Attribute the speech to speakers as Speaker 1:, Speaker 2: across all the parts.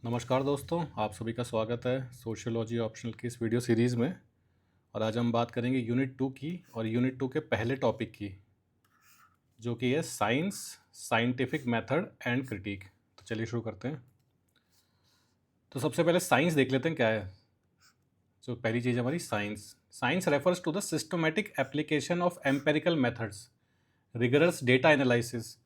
Speaker 1: नमस्कार दोस्तों, आप सभी का स्वागत है सोशियोलॉजी ऑप्शनल की इस वीडियो सीरीज़ में। और आज हम बात करेंगे यूनिट 2 की और यूनिट 2 के पहले टॉपिक की, जो कि है science, scientific method and critic. तो चलिए शुरू करते हैं। तो सबसे पहले साइंस देख लेते हैं क्या है। जो पहली चीज़ है हमारी science. Science refers to the systematic application of empirical methods, rigorous data analysis,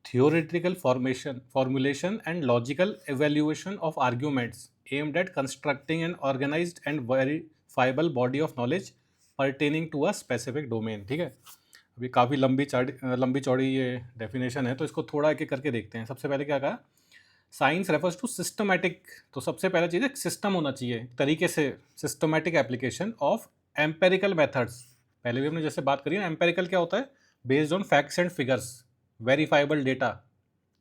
Speaker 1: theoretical formulation and logical evaluation of arguments aimed at constructing an organized and verifiable body of knowledge pertaining to a specific domain। ठीक है, अभी काफ़ी लंबी चौड़ी ये definition है, तो इसको थोड़ा एक एक करके देखते हैं। सबसे पहले क्या कहा, साइंस रेफर्स टू सिस्टमैटिक। तो सबसे पहले चीज़ है सिस्टम होना चाहिए, तरीके से systematic application of empirical methods. पहले भी हमने जैसे बात करी ना, एम्पेरिकल क्या होता है, based on facts and figures, verifiable data.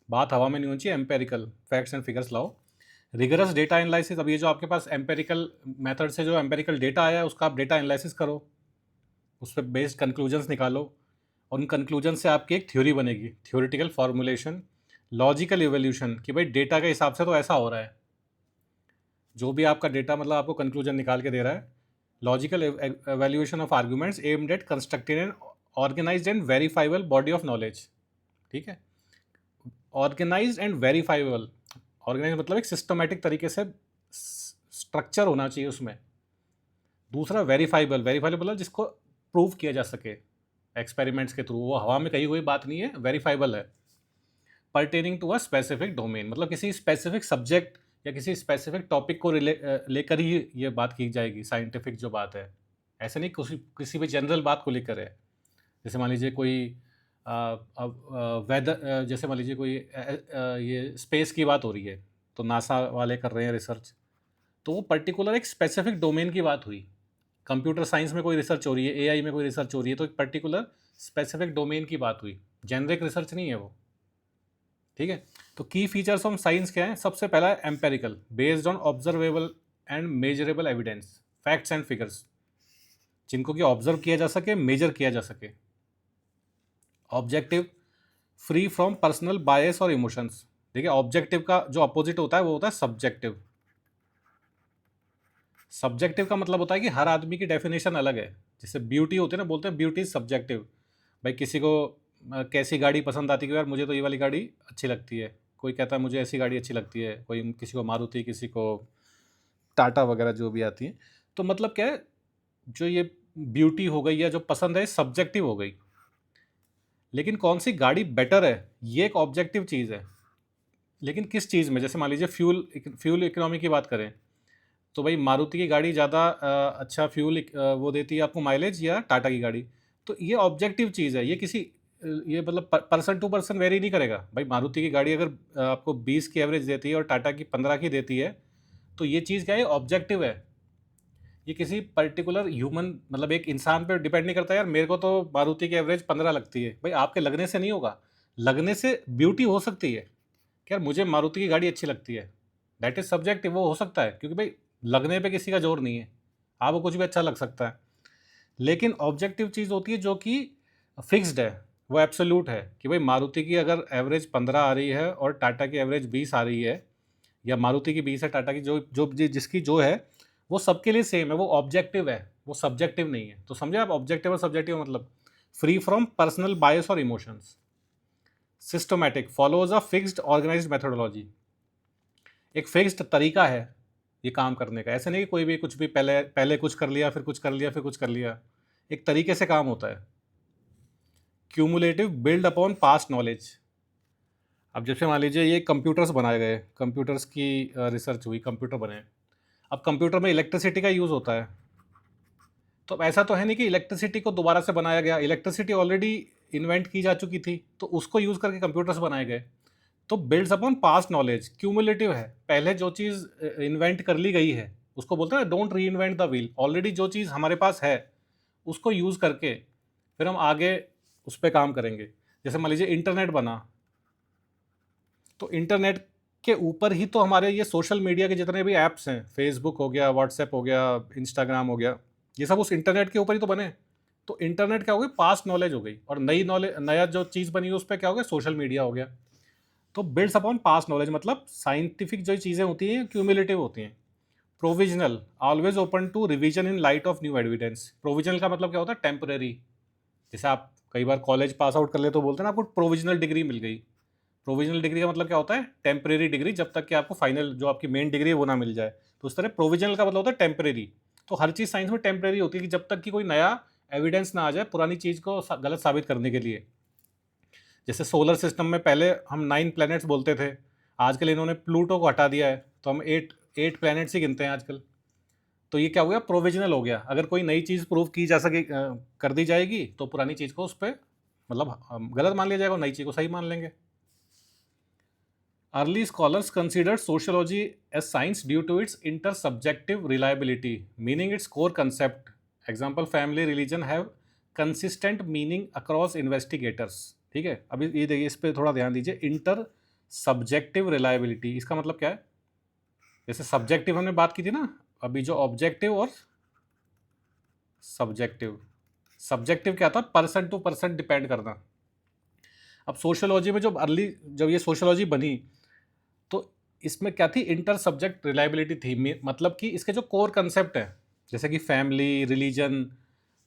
Speaker 1: बात हवा में नहीं होनी चाहिए, एम्पेरिकल फैक्ट्स एंड फिगर्स लाओ। रिगरस डेटा एनालिसिस, अब ये जो आपके पास एम्पेरिकल मेथड से जो एम्पेरिकल डेटा आया है उसका आप डेटा एनालिसिस करो, उस पर बेस्ड कंक्लूजन्स निकालो, और उन कंक्लूजन से आपकी एक थ्योरी बनेगी, थ्योरेटिकल फॉर्मुलेशन, लॉजिकल इवोल्यूशन, कि भाई डेटा के हिसाब से तो ऐसा हो रहा है। जो भी आपका डेटा मतलब आपको कंक्लूजन निकाल के दे रहा है। Logical evaluation of arguments aimed at constructing an organised and verifiable body of knowledge. ठीक है, ऑर्गेनाइज्ड एंड वेरीफाइबल। ऑर्गेनाइज मतलब एक सिस्टमेटिक तरीके से स्ट्रक्चर होना चाहिए उसमें। दूसरा वेरीफाइबल, वेरीफाइबल मतलब जिसको प्रूव किया जा सके एक्सपेरिमेंट्स के थ्रू, वो हवा में कही हुई बात नहीं है, वेरीफाइबल है। Pertaining to a specific domain, मतलब किसी स्पेसिफिक सब्जेक्ट या किसी स्पेसिफिक टॉपिक को लेकर ही ये बात की जाएगी, साइंटिफिक जो बात है। ऐसे नहीं किसी भी जनरल बात को लेकर है। जैसे मान लीजिए कोई वेदर, जैसे मान लीजिए कोई ये स्पेस की बात हो रही है, तो नासा वाले कर रहे हैं रिसर्च, तो वो पर्टिकुलर एक स्पेसिफिक डोमेन की बात हुई। कंप्यूटर साइंस में कोई रिसर्च हो रही है, एआई में कोई रिसर्च हो रही है, तो एक पर्टिकुलर स्पेसिफिक डोमेन की बात हुई, जेनरिक रिसर्च नहीं है वो। ठीक है, तो की फीचर्स ऑफ साइंस क्या है। सबसे पहला है empirical, based on observable and measurable evidence, facts and figures, जिनको कि ऑब्जर्व किया जा सके, मेजर किया जा सके। Objective, free from personal bias और इमोशंस। देखिए, ऑब्जेक्टिव का जो अपोजिट होता है वो होता है सब्जेक्टिव। सब्जेक्टिव का मतलब होता है कि हर आदमी की डेफिनेशन अलग है। जैसे ब्यूटी होती है ना, बोलते हैं ब्यूटी इज सब्जेक्टिव। भाई किसी को कैसी गाड़ी पसंद आती है कि यार मुझे तो ये वाली गाड़ी अच्छी लगती है, कोई कहता है मुझे ऐसी गाड़ी अच्छी लगती है, कोई किसी को मारुति, किसी को टाटा वगैरह जो भी आती है। तो मतलब क्या है, जो ये ब्यूटी हो गई या जो पसंद है सब्जेक्टिव हो गई। लेकिन कौन सी गाड़ी बेटर है ये एक ऑब्जेक्टिव चीज़ है। लेकिन किस चीज़ में, जैसे मान लीजिए फ्यूल इकोनॉमी की बात करें, तो भाई मारुति की गाड़ी ज़्यादा अच्छा फ्यूल वो देती है आपको माइलेज, या टाटा की गाड़ी। तो ये ऑब्जेक्टिव चीज़ है, ये किसी ये मतलब पर्सन टू पर्सन वेरी नहीं करेगा। भाई मारुति की गाड़ी अगर आपको 20 की एवरेज देती है और टाटा की 15 की देती है, तो ये चीज़ क्या है, ऑब्जेक्टिव है। ये किसी पर्टिकुलर ह्यूमन, मतलब एक इंसान पे डिपेंड नहीं करता, यार मेरे को तो मारुति की एवरेज 15 लगती है। भाई आपके लगने से नहीं होगा, लगने से ब्यूटी हो सकती है कि यार मुझे मारुति की गाड़ी अच्छी लगती है, दैट इज सब्जेक्टिव, वो हो सकता है, क्योंकि भाई लगने पे किसी का जोर नहीं है, आपको कुछ भी अच्छा लग सकता है। लेकिन ऑब्जेक्टिव चीज़ होती है जो कि फिक्स्ड है, वो एब्सोल्यूट है, कि भाई मारुति की अगर एवरेज 15 आ रही है और टाटा की एवरेज 20 आ रही है, या मारुति की 20 है, टाटा की जो जो जिसकी जो है वो सबके लिए सेम है, वो ऑब्जेक्टिव है, वो सब्जेक्टिव नहीं है। तो समझे आप, ऑब्जेक्टिव और सब्जेक्टिव मतलब फ्री फ्रॉम पर्सनल बायस और emotions. Systematic, follows a fixed organised methodology. एक फिक्स्ड तरीका है ये काम करने का, ऐसे नहीं कि कोई भी कुछ भी पहले पहले कुछ कर लिया, फिर कुछ कर लिया, फिर कुछ कर लिया। एक तरीके से काम होता है। Cumulative, build upon past knowledge. अब जैसे मान लीजिए ये कंप्यूटर्स बनाए गए, कंप्यूटर्स की रिसर्च हुई, कंप्यूटर बने। अब कंप्यूटर में इलेक्ट्रिसिटी का यूज़ होता है, तो अब ऐसा तो है नहीं कि इलेक्ट्रिसिटी को दोबारा से बनाया गया, इलेक्ट्रिसिटी ऑलरेडी इन्वेंट की जा चुकी थी, तो उसको यूज़ करके कंप्यूटर्स बनाए गए। तो builds upon past knowledge, cumulative है, पहले जो चीज़ इन्वेंट कर ली गई है उसको बोलते हैं डोंट री इन्वेंट द व्हील। ऑलरेडी जो चीज़ हमारे पास है उसको यूज़ करके फिर हम आगे उस पर काम करेंगे। जैसे मान लीजिए इंटरनेट बना, तो इंटरनेट के ऊपर ही तो हमारे ये सोशल मीडिया के जितने भी ऐप्स हैं, फेसबुक हो गया, व्हाट्सएप हो गया, इंस्टाग्राम हो गया, ये सब उस इंटरनेट के ऊपर ही तो बने। तो इंटरनेट क्या हो गई, पास्ट नॉलेज हो गई, और नई नॉलेज, नया जो चीज़ बनी है उस पर क्या हो गया, सोशल मीडिया हो गया। तो बिल्ड्स अपॉन पास्ट नॉलेज, मतलब साइंटिफिक जो चीज़ें होती हैं क्यूमुलेटिव होती हैं। Provisional, always open to revision in light of new evidence. Provisional का मतलब क्या होता है? टेम्परेरी। जैसे आप कई बार कॉलेज पास आउट कर ले तो बोलते हैं ना आपको प्रोविजनल डिग्री मिल गई। प्रोविजनल डिग्री का मतलब क्या होता है? टेम्परेरी डिग्री, जब तक कि आपको फाइनल जो आपकी मेन डिग्री है वो ना मिल जाए। तो उस तरह प्रोविजनल का मतलब होता है टेम्परेरी। तो हर चीज़ साइंस में टेम्परेरी होती है कि जब तक कि कोई नया एविडेंस ना आ जाए पुरानी चीज़ को गलत साबित करने के लिए। जैसे सोलर सिस्टम में पहले हम 9 प्लैनेट्स बोलते थे, आजकल इन्होंने प्लूटो को हटा दिया है, तो हम 8 प्लैनेट्स ही गिनते हैं आजकल। तो ये क्या हो गया? प्रोविजनल हो गया। अगर कोई नई चीज़ प्रूव की जा सके, कर दी जाएगी, तो पुरानी चीज़ को उस पे मतलब गलत मान लिया जाएगा और नई चीज़ को सही मान लेंगे। Early scholars considered sociology as science due to its intersubjective reliability, meaning its core concept. Example, family religion have consistent meaning across investigators. ठीक है, अभी ये देखिए, इस पर थोड़ा ध्यान दीजिए। इंटर सब्जेक्टिव रिलायबिलिटी, इसका मतलब क्या है? जैसे सब्जेक्टिव हमने बात की थी ना, अभी जो ऑब्जेक्टिव और सब्जेक्टिव, सब्जेक्टिव क्या था? पर्सन टू पर्सन डिपेंड करना। अब सोशियोलॉजी में जब ये सोशियोलॉजी बनी, तो इसमें क्या थी? इंटर सब्जेक्ट रिलायबिलिटी थी। मतलब कि इसके जो कोर कंसेप्ट है, जैसे कि फैमिली, रिलीजन,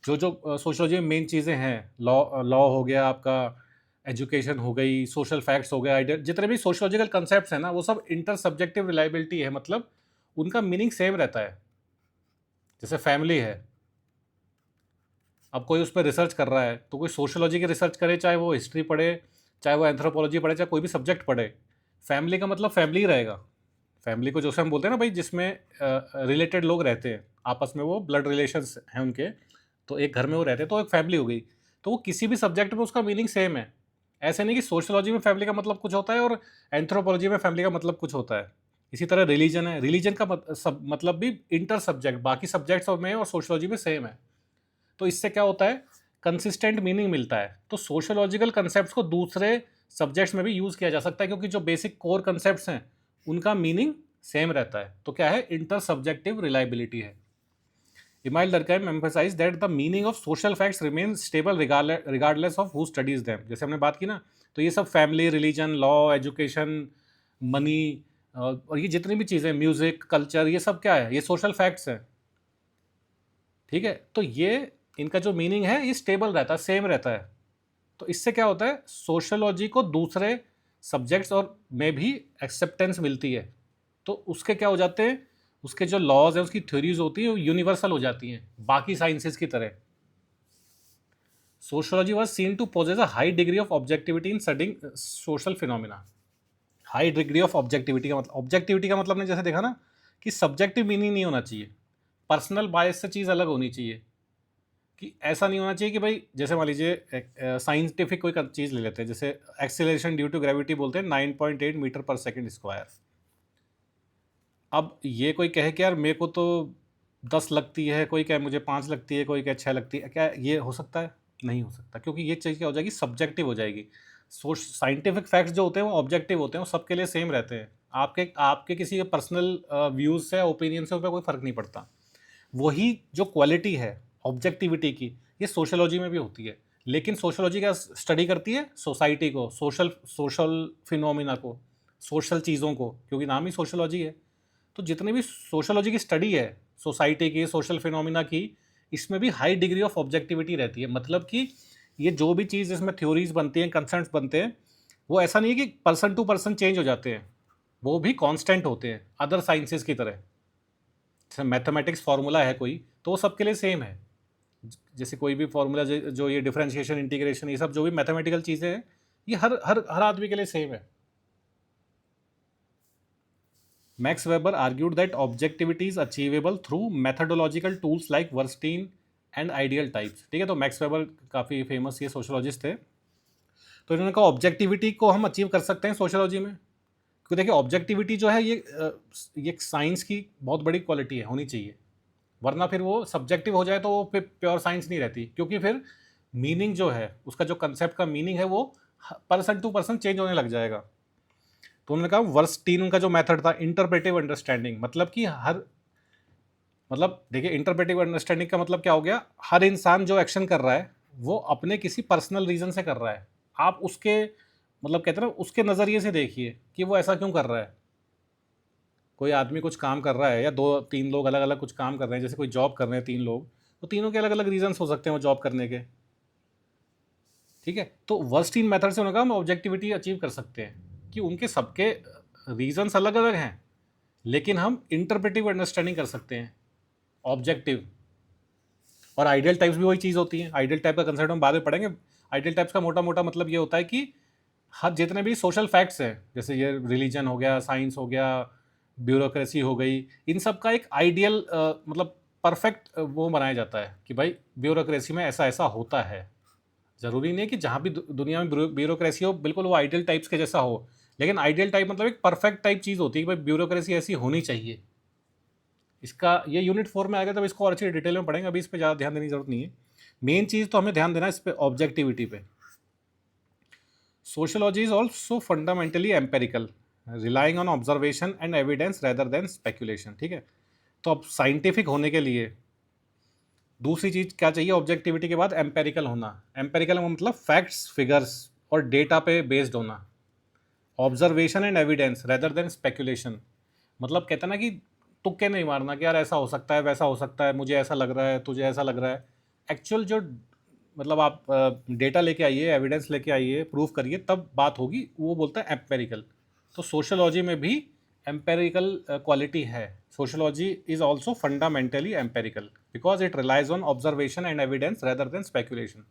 Speaker 1: जो जो सोशियोलॉजी में मेन चीज़ें हैं, लॉ लॉ हो गया आपका, एजुकेशन हो गई, सोशल फैक्ट्स हो गए, आइडिया, जितने भी सोशियोलॉजिकल कंसेप्ट्स हैं ना, वो सब इंटर सब्जेक्टिव रिलायबिलिटी है, मतलब उनका मीनिंग सेम रहता है। जैसे फैमिली है, अब कोई उस पर रिसर्च कर रहा है, तो कोई सोशियोलॉजी की रिसर्च करे, चाहे वो हिस्ट्री पढ़े, चाहे वो एंथ्रोपोलॉजी पढ़े, चाहे कोई भी सब्जेक्ट पढ़े, फैमिली का मतलब फैमिली ही रहेगा। फैमिली को जैसे हम बोलते हैं ना भाई, जिसमें रिलेटेड लोग रहते हैं आपस में, वो ब्लड रिलेशंस हैं उनके, तो एक घर में वो रहते हैं, तो एक फैमिली हो गई। तो वो किसी भी सब्जेक्ट में उसका मीनिंग सेम है। ऐसे नहीं कि सोशियोलॉजी में फैमिली का मतलब कुछ होता है और एंथ्रोपोलॉजी में फैमिली का मतलब कुछ होता है। इसी तरह रिलीजन है, रिलीजन का मतलब भी इंटर सब्जेक्ट बाकी सब्जेक्ट्स में और सोशियोलॉजी में सेम है। तो इससे क्या होता है? कंसिस्टेंट मीनिंग मिलता है। तो सोशियोलॉजिकल कंसेप्ट को दूसरे सब्जेक्ट्स में भी यूज़ किया जा सकता है, क्योंकि जो बेसिक कोर कंसेप्ट हैं उनका मीनिंग सेम रहता है। तो क्या है? इंटर सब्जेक्टिव रिलायबिलिटी है। Emile Durkheim emphasise that the meaning of social facts remain stable regardless of who studies them. जैसे हमने बात की ना, तो ये सब family, religion, law, education, money, और ये जितनी भी चीज़ें, म्यूजिक, कल्चर, ये सब क्या है? ये सोशल फैक्ट्स हैं। ठीक है, तो ये इनका जो मीनिंग है ये स्टेबल रहता है, सेम रहता है। तो इससे क्या होता है? सोशियोलॉजी को दूसरे सब्जेक्ट्स और में भी एक्सेप्टेंस मिलती है। तो उसके क्या हो जाते हैं? उसके जो लॉज है, उसकी थ्योरीज होती है, वो यूनिवर्सल हो जाती हैं बाकी साइंसेस की तरह। Sociology was seen to possess a high degree of objectivity in studying social phenomena. High degree of objectivity का मतलब ने जैसे देखा ना कि सब्जेक्टिव मीनिंग नहीं होना चाहिए, पर्सनल बायस से चीज़ अलग होनी चाहिए। कि ऐसा नहीं होना चाहिए कि भाई, जैसे मान लीजिए साइंटिफिक कोई चीज़ ले लेते हैं, जैसे एक्सीलरेशन ड्यू टू ग्रेविटी बोलते हैं 9.8 मीटर पर सेकंड स्क्वायर। अब ये कोई कहे कि यार मेरे को तो 10 लगती है, कोई कहे मुझे 5 लगती है, कोई कहे 6 लगती है, क्या ये हो सकता है? नहीं हो सकता, क्योंकि ये चीज़ क्या हो जाएगी? सब्जेक्टिव हो जाएगी। साइंटिफिक फैक्ट्स जो होते हैं वो ऑब्जेक्टिव होते हैं, वो सबके लिए सेम रहते हैं। आपके आपके किसी पर्सनल व्यूज़ से, ओपिनियन से उस पर कोई फ़र्क नहीं पड़ता। वही जो क्वालिटी है ऑब्जेक्टिविटी की, ये सोशियोलॉजी में भी होती है। लेकिन सोशियोलॉजी क्या स्टडी करती है? सोसाइटी को, सोशल सोशल फिनोमिना को, सोशल चीज़ों को, क्योंकि नाम ही सोशियोलॉजी है। तो जितनी भी सोशियोलॉजी की स्टडी है, सोसाइटी की, सोशल फिनोमिना की, इसमें भी हाई डिग्री ऑफ ऑब्जेक्टिविटी रहती है। मतलब कि ये जो भी चीज़ इसमें थ्योरीज बनती हैं, कंसेप्ट्स बनते हैं, वो ऐसा नहीं है कि पर्सन टू पर्सन चेंज हो जाते हैं, वो भी कांस्टेंट होते हैं अदर साइंसेस की तरह। जैसे मैथमेटिक्स फार्मूला है कोई, तो वो सबके लिए सेम है। जैसे कोई भी फार्मूला जो ये डिफरेंशिएशन, इंटीग्रेशन, ये सब जो भी मैथमेटिकल चीज़ें हैं, ये हर हर हर आदमी के लिए सेम है। Max Weber argued that objectivity is achievable through methodological tools like Verstehen and ideal types. ठीक है, तो मैक्स वेबर काफ़ी फेमस ये सोशोलॉजिस्ट थे। तो इन्होंने कहा ऑब्जेक्टिविटी को हम अचीव कर सकते हैं सोशोलॉजी में, क्योंकि देखिए ऑब्जेक्टिविटी जो है ये साइंस की बहुत बड़ी क्वालिटी है, होनी चाहिए। वरना फिर वो सब्जेक्टिव हो जाए तो वो फिर प्योर साइंस नहीं रहती, क्योंकि फिर मीनिंग जो है, उसका जो कंसेप्ट का मीनिंग है, वो पर्सन टू पर्सन चेंज होने लग जाएगा। तो उन्होंने कहा वर्स्टीन उनका जो मेथड था, इंटरप्रेटिव अंडरस्टैंडिंग, मतलब कि मतलब देखिए इंटरप्रेटिव अंडरस्टैंडिंग का मतलब क्या हो गया? हर इंसान जो एक्शन कर रहा है वो अपने किसी पर्सनल रीजन से कर रहा है। आप उसके मतलब कहते हैं ना उसके नज़रिए से देखिए कि वो ऐसा क्यों कर रहा है। कोई आदमी कुछ काम कर रहा है या 2-3 लोग अलग-अलग कुछ काम कर रहे हैं, जैसे कोई जॉब कर रहे हैं 3 लोग, तो तीनों के अलग-अलग रीज़न्स हो सकते हैं वो जॉब करने के, ठीक है? तो वर्स्टीन मेथड से उन्होंने कहा हम ऑब्जेक्टिविटी अचीव कर सकते हैं कि उनके सबके रीज़न्स अलग-अलग हैं, लेकिन हम इंटरप्रेटिव अंडरस्टैंडिंग कर सकते हैं, ऑब्जेक्टिव। और आइडियल टाइप्स भी वही चीज़ होती है। आइडियल टाइप का कंसेप्ट हम बाद में पढ़ेंगे। आइडियल टाइप्स का मोटा मोटा मतलब ये होता है कि हर जितने भी सोशल फैक्ट्स हैं, जैसे ये रिलीजन हो गया, साइंस हो गया, ब्यूरोक्रेसी हो गई, इन सब का एक आइडियल मतलब परफेक्ट वो बनाया जाता है कि भाई ब्यूरोक्रेसी में ऐसा ऐसा होता है। ज़रूरी नहीं है कि जहाँ भी दुनिया में ब्यूरोक्रेसी हो बिल्कुल वो आइडियल टाइप्स के जैसा हो, लेकिन आइडियल टाइप मतलब एक परफेक्ट टाइप चीज़ होती है कि भाई ब्यूरोक्रेसी ऐसी होनी चाहिए। इसका ये यूनिट 4 में आएगा तब इसको और अच्छी डिटेल में पढ़ेंगे, अभी इस पे ज़्यादा ध्यान देने की जरूरत नहीं है। मेन चीज़ तो हमें ध्यान देना है इस पे, ऑब्जेक्टिविटी पे। Sociology is also fundamentally empirical, relying on observation and evidence rather than speculation, ठीक है? तो अब साइंटिफिक होने के लिए दूसरी चीज़ क्या चाहिए ऑब्जेक्टिविटी के बाद? एम्पेरिकल होना। एम्पेरिकल का मतलब फैक्ट्स, फिगर्स और डेटा पे बेस्ड होना। Observation and evidence rather than speculation, मतलब कहते हैं ना कि तुक्के नहीं मारना कि यार ऐसा हो सकता है, वैसा हो सकता है, मुझे ऐसा लग रहा है, तुझे ऐसा लग रहा है। एक्चुअल जो मतलब आप डेटा लेके आइए, एविडेंस लेके आइए, प्रूफ करिए, तब बात होगी, वो बोलता है एम्पेरिकल। तो सोशियोलॉजी में भी एम्पेरिकल क्वालिटी है। Sociology is also fundamentally empirical because it relies on observation and evidence rather than speculation.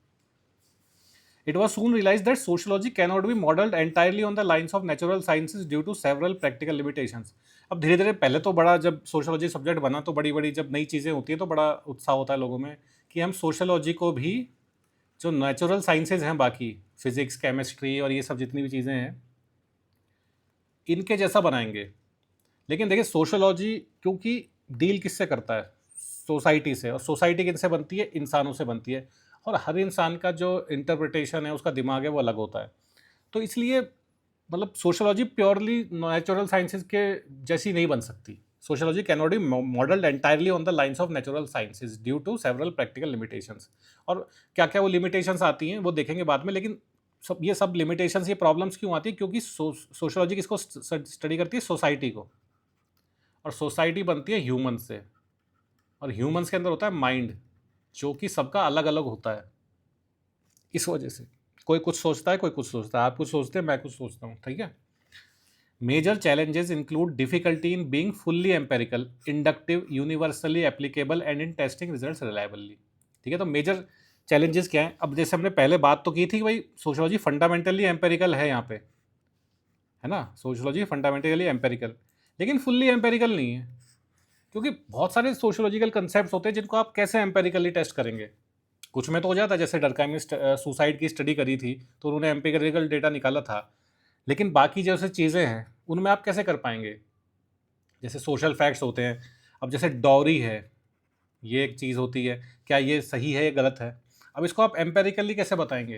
Speaker 1: It was soon realized that sociology cannot be modeled entirely on the lines of natural sciences due to several practical limitations. अब धीरे धीरे, पहले तो बड़ा, जब sociology subject बना तो बड़ी बड़ी जब नई चीज़ें होती हैं तो बड़ा उत्साह होता है लोगों में कि हम सोशोलॉजी को भी जो नेचुरल साइंसेज हैं, बाकी फिजिक्स, केमिस्ट्री और ये सब जितनी भी चीज़ें हैं, इनके जैसा बनाएंगे। लेकिन देखिए सोशोलॉजी क्योंकि डील किससे करता है? सोसाइटी से, और सोसाइटी किनसे बनती है? इंसानों से बनती है। और हर इंसान का जो इंटरप्रिटेशन है, उसका दिमाग है, वो अलग होता है। तो इसलिए मतलब सोशोलॉजी प्योरली नेचुरल साइंसेज के जैसी नहीं बन सकती। Sociology can not be modelled entirely on the lines of natural sciences due to several practical limitations. और क्या क्या वो लिमिटेशंस आती हैं वो देखेंगे बाद में, लेकिन ये सब लिमिटेशंस, ये प्रॉब्लम्स क्यों आती है? क्योंकि सोशोलॉजी किसको स्टडी करती है? सोसाइटी को। और सोसाइटी बनती है ह्यूमन से, और ह्यूमंस के अंदर होता है माइंड, जो कि सबका अलग अलग होता है। इस वजह से कोई कुछ सोचता है, कोई कुछ सोचता है, आप कुछ सोचते हैं, मैं कुछ सोचता हूँ, ठीक है? Major challenges include difficulty in being fully empirical, inductive, universally applicable and in testing results reliably, ठीक है? तो मेजर चैलेंजेस क्या हैं? अब जैसे हमने पहले बात तो की थी कि भाई सोशियोलॉजी फंडामेंटली एम्पेरिकल है यहाँ पे, है ना? सोशियोलॉजी फंडामेंटली एम्पेरिकल, लेकिन फुल्ली एम्पेरिकल नहीं है, क्योंकि बहुत सारे सोशियोलॉजिकल कंसेप्ट होते हैं जिनको आप कैसे एम्पेरिकली टेस्ट करेंगे? कुछ में तो हो जाता है, जैसे डरकाइम ने सुसाइड की स्टडी करी थी तो उन्होंने एम्पेरिकल डेटा निकाला था, लेकिन बाकी जैसे चीज़ें हैं उनमें आप कैसे कर पाएंगे? जैसे सोशल फैक्ट्स होते हैं, अब जैसे डॉरी है, ये एक चीज़ होती है, क्या ये सही है या गलत है? अब इसको आप एम्पेरिकली कैसे बताएंगे?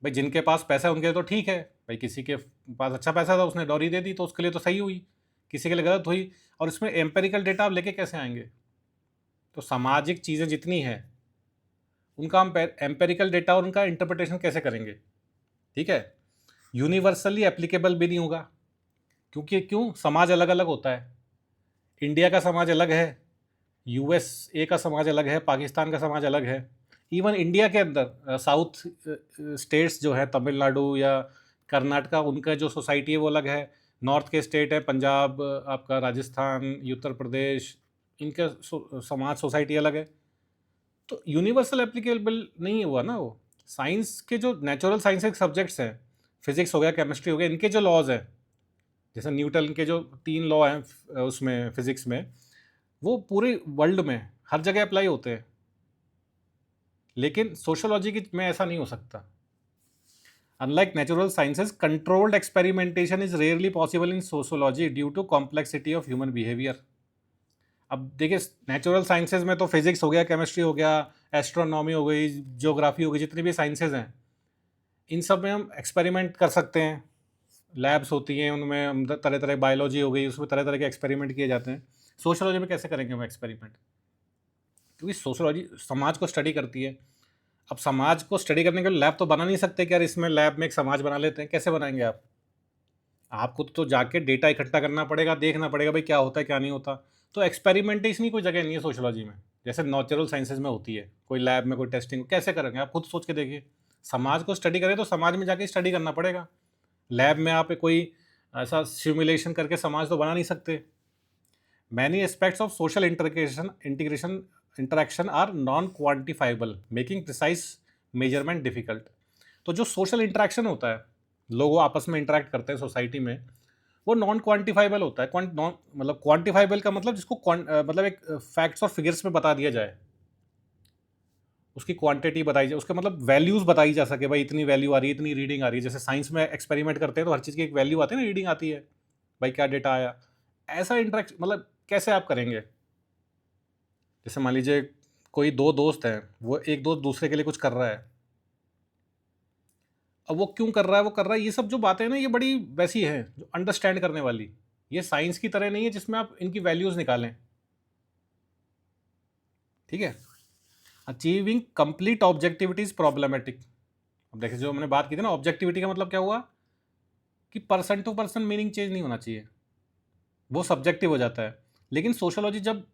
Speaker 1: भाई जिनके पास पैसा है उनके लिए तो ठीक है, भाई किसी के पास अच्छा पैसा था, उसने डॉरी दे दी तो उसके लिए तो सही हुई, किसी के लिए गलत हुई। और इसमें एम्पेरिकल डेटा आप लेके कैसे आएंगे? तो सामाजिक चीज़ें जितनी हैं उनका हम एम्पेरिकल डेटा और उनका इंटरप्रिटेशन कैसे करेंगे? ठीक है? यूनिवर्सली एप्लीकेबल भी नहीं होगा, क्योंकि क्यों? समाज अलग अलग होता है। इंडिया का समाज अलग है, यूएसए का समाज अलग है, पाकिस्तान का समाज अलग है। इवन इंडिया के अंदर साउथ स्टेट्स जो है, तमिलनाडु या कर्नाटका, उनका जो सोसाइटी है वो अलग है। नॉर्थ के स्टेट है, पंजाब, आपका राजस्थान, उत्तर प्रदेश, इनका समाज सोसाइटी अलग है। तो यूनिवर्सल एप्लीकेबल नहीं हुआ ना वो। साइंस के जो नेचुरल साइंस के सब्जेक्ट्स हैं, फिजिक्स हो गया, केमिस्ट्री हो गया, इनके जो लॉज हैं, जैसे न्यूटन के जो 3 लॉ हैं उसमें फिजिक्स में, वो पूरे वर्ल्ड में हर जगह अप्लाई होते हैं। लेकिन सोशोलॉजी की में ऐसा नहीं हो सकता। Unlike natural sciences, controlled experimentation is rarely possible in sociology due to complexity of human behaviour. अब देखिए नेचुरल साइंसेज में तो फिजिक्स हो गया, केमिस्ट्री हो गया, एस्ट्रोनॉमी हो गई, ज्योग्राफी हो गई, जितनी भी साइंसेज हैं, इन सब में हम एक्सपेरिमेंट कर सकते हैं। लैब्स होती हैं, उनमें हम तरह तरह, बायोलॉजी हो गई, उसमें तरह तरह के एक्सपेरिमेंट किए जाते हैं। सोशोलॉजी में कैसे करेंगे हम एक्सपेरिमेंट? क्योंकि सोशोलॉजी समाज को स्टडी करती है। अब समाज को स्टडी करने के लिए लैब तो बना नहीं सकते कि यार इसमें लैब में एक समाज बना लेते हैं, कैसे बनाएंगे आप? आपको तो जाके डेटा इकट्ठा करना पड़ेगा, देखना पड़ेगा भाई क्या होता है क्या नहीं होता। तो एक्सपेरिमेंटेशन की कोई जगह नहीं है सोशियोलॉजी में, जैसे नेचुरल साइंसेज में होती है। कोई लैब में कोई टेस्टिंग कैसे करेंगे? आप खुद सोच के देखिए। समाज को स्टडी करें तो समाज में जाके स्टडी करना पड़ेगा। लैब में आप कोई ऐसा सिमुलेशन करके समाज तो बना नहीं सकते। Many aspects of social integration interaction are non quantifiable, making precise measurement difficult. तो जो सोशल इंटरेक्शन होता है, लोग आपस में इंटरेक्ट करते हैं सोसाइटी में, वो नॉन क्वांटिफाइबल होता है। मतलब क्वांटिफाइबल का मतलब जिसको मतलब एक फैक्ट्स और फिगर्स में बता दिया जाए, उसकी क्वांटिटी बताई जाए, उसके मतलब वैल्यूज बताई जा सके, भाई इतनी वैल्यू आ रही है, इतनी रीडिंग आ रही है। जैसे साइंस में एक्सपेरिमेंट करते हैं तो हर चीज़ की एक वैल्यू आती है ना, रीडिंग आती है, भाई क्या डेटा आया। ऐसा इंटरेक्ट मतलब कैसे आप करेंगे? जैसे मान लीजिए कोई दो दोस्त हैं, वो एक दोस्त दूसरे के लिए कुछ कर रहा है। अब वो क्यों कर रहा है, वो कर रहा है, ये सब जो बातें हैं ना, ये बड़ी वैसी हैं जो अंडरस्टैंड करने वाली। ये साइंस की तरह नहीं है जिसमें आप इनकी वैल्यूज निकालें। ठीक है। Achieving complete objectivity is problematic. अब देखिए जो हमने बात की थी ना, ऑब्जेक्टिविटी का मतलब क्या हुआ कि person to person meaning change नहीं होना चाहिए, वो सब्जेक्टिव हो जाता है। लेकिन सोशोलॉजी जब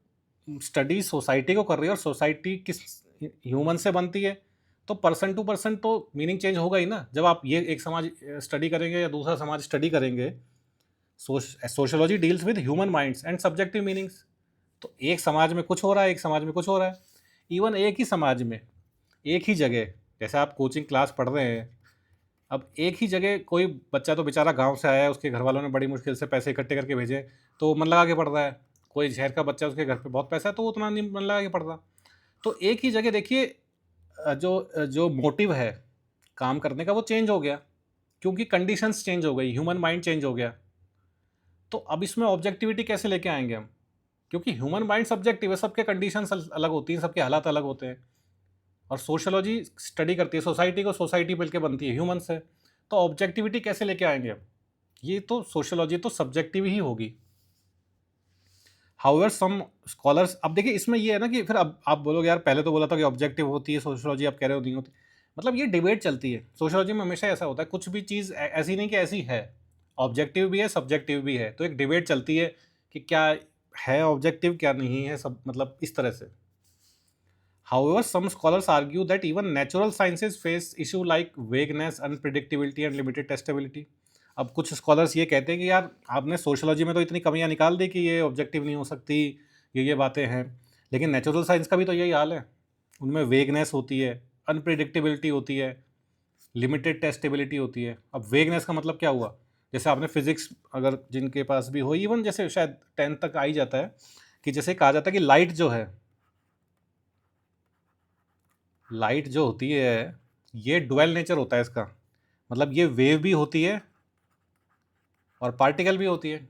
Speaker 1: स्टडी सोसाइटी को कर रही है और सोसाइटी किस ह्यूमन से बनती है, तो पर्सन टू पर्सन तो मीनिंग चेंज होगा ही ना। जब आप ये एक समाज स्टडी करेंगे या दूसरा समाज स्टडी करेंगे, sociology deals with human minds and subjective meanings. तो एक समाज में कुछ हो रहा है, एक समाज में कुछ हो रहा है। इवन एक ही समाज में, एक ही जगह, जैसे आप कोचिंग क्लास पढ़ रहे हैं, अब एक ही जगह कोई बच्चा तो बेचारा गांव से आया है, उसके घर वालों ने बड़ी मुश्किल से पैसे इकट्ठे करके भेजे, तो वो मन लगा के पढ़ रहा है। कोई शहर का बच्चा, उसके घर पे बहुत पैसा है, तो वो उतना नहीं मन लगा के पढ़ रहा। तो एक ही जगह देखिए, जो जो मोटिव है काम करने का वो चेंज हो गया, क्योंकि कंडीशंस चेंज हो गई, ह्यूमन माइंड चेंज हो गया। तो अब इसमें ऑब्जेक्टिविटी कैसे लेके आएंगे हम? क्योंकि ह्यूमन माइंड सब्जेक्टिव है, सबके कंडीशंस अलग होती हैं, सबके हालात अलग होते हैं। और सोशोलॉजी स्टडी करती है सोसाइटी को, सोसाइटी मिलकर बनती है ह्यूमन से। तो ऑब्जेक्टिविटी कैसे लेके आएंगे हम? ये तो सोशोलॉजी तो सब्जेक्टिव ही होगी। हाउएवर सम स्कॉलर्स, अब देखिए इसमें ये है ना कि फिर अब आप बोलोगे यार पहले तो बोला था कि ऑब्जेक्टिव होती है सोशोलॉजी, आप कह रहे हो नहीं होती। मतलब ये डिबेट चलती है सोशोलॉजी में, हमेशा ऐसा होता है, कुछ भी चीज़ ऐसी नहीं कि ऐसी है। ऑब्जेक्टिव भी है, सब्जेक्टिव भी है, तो एक डिबेट चलती है कि क्या है ऑब्जेक्टिव, क्या नहीं है, सब मतलब इस तरह से। However, some scholars argue that even natural sciences face issue like vagueness, unpredictability and limited testability. अब कुछ स्कॉलर्स ये कहते हैं कि यार आपने सोशोलॉजी में तो इतनी कमियां निकाल दी कि ये ऑब्जेक्टिव नहीं हो सकती, ये बातें हैं। लेकिन नेचुरल साइंस का भी तो यही हाल है, उनमें वेगनेस होती है, अनप्रिडिक्टेबिलिटी होती है, लिमिटेड टेस्टेबिलिटी होती है। अब वेगनेस का मतलब क्या हुआ? जैसे आपने फिजिक्स अगर जिनके पास भी हो, इवन जैसे शायद 10th तक आ ही जाता है, कि जैसे कहा जाता है कि लाइट जो है, लाइट जो होती है, ये डुअल नेचर होता है इसका। मतलब ये वेव भी होती है और पार्टिकल भी होती है।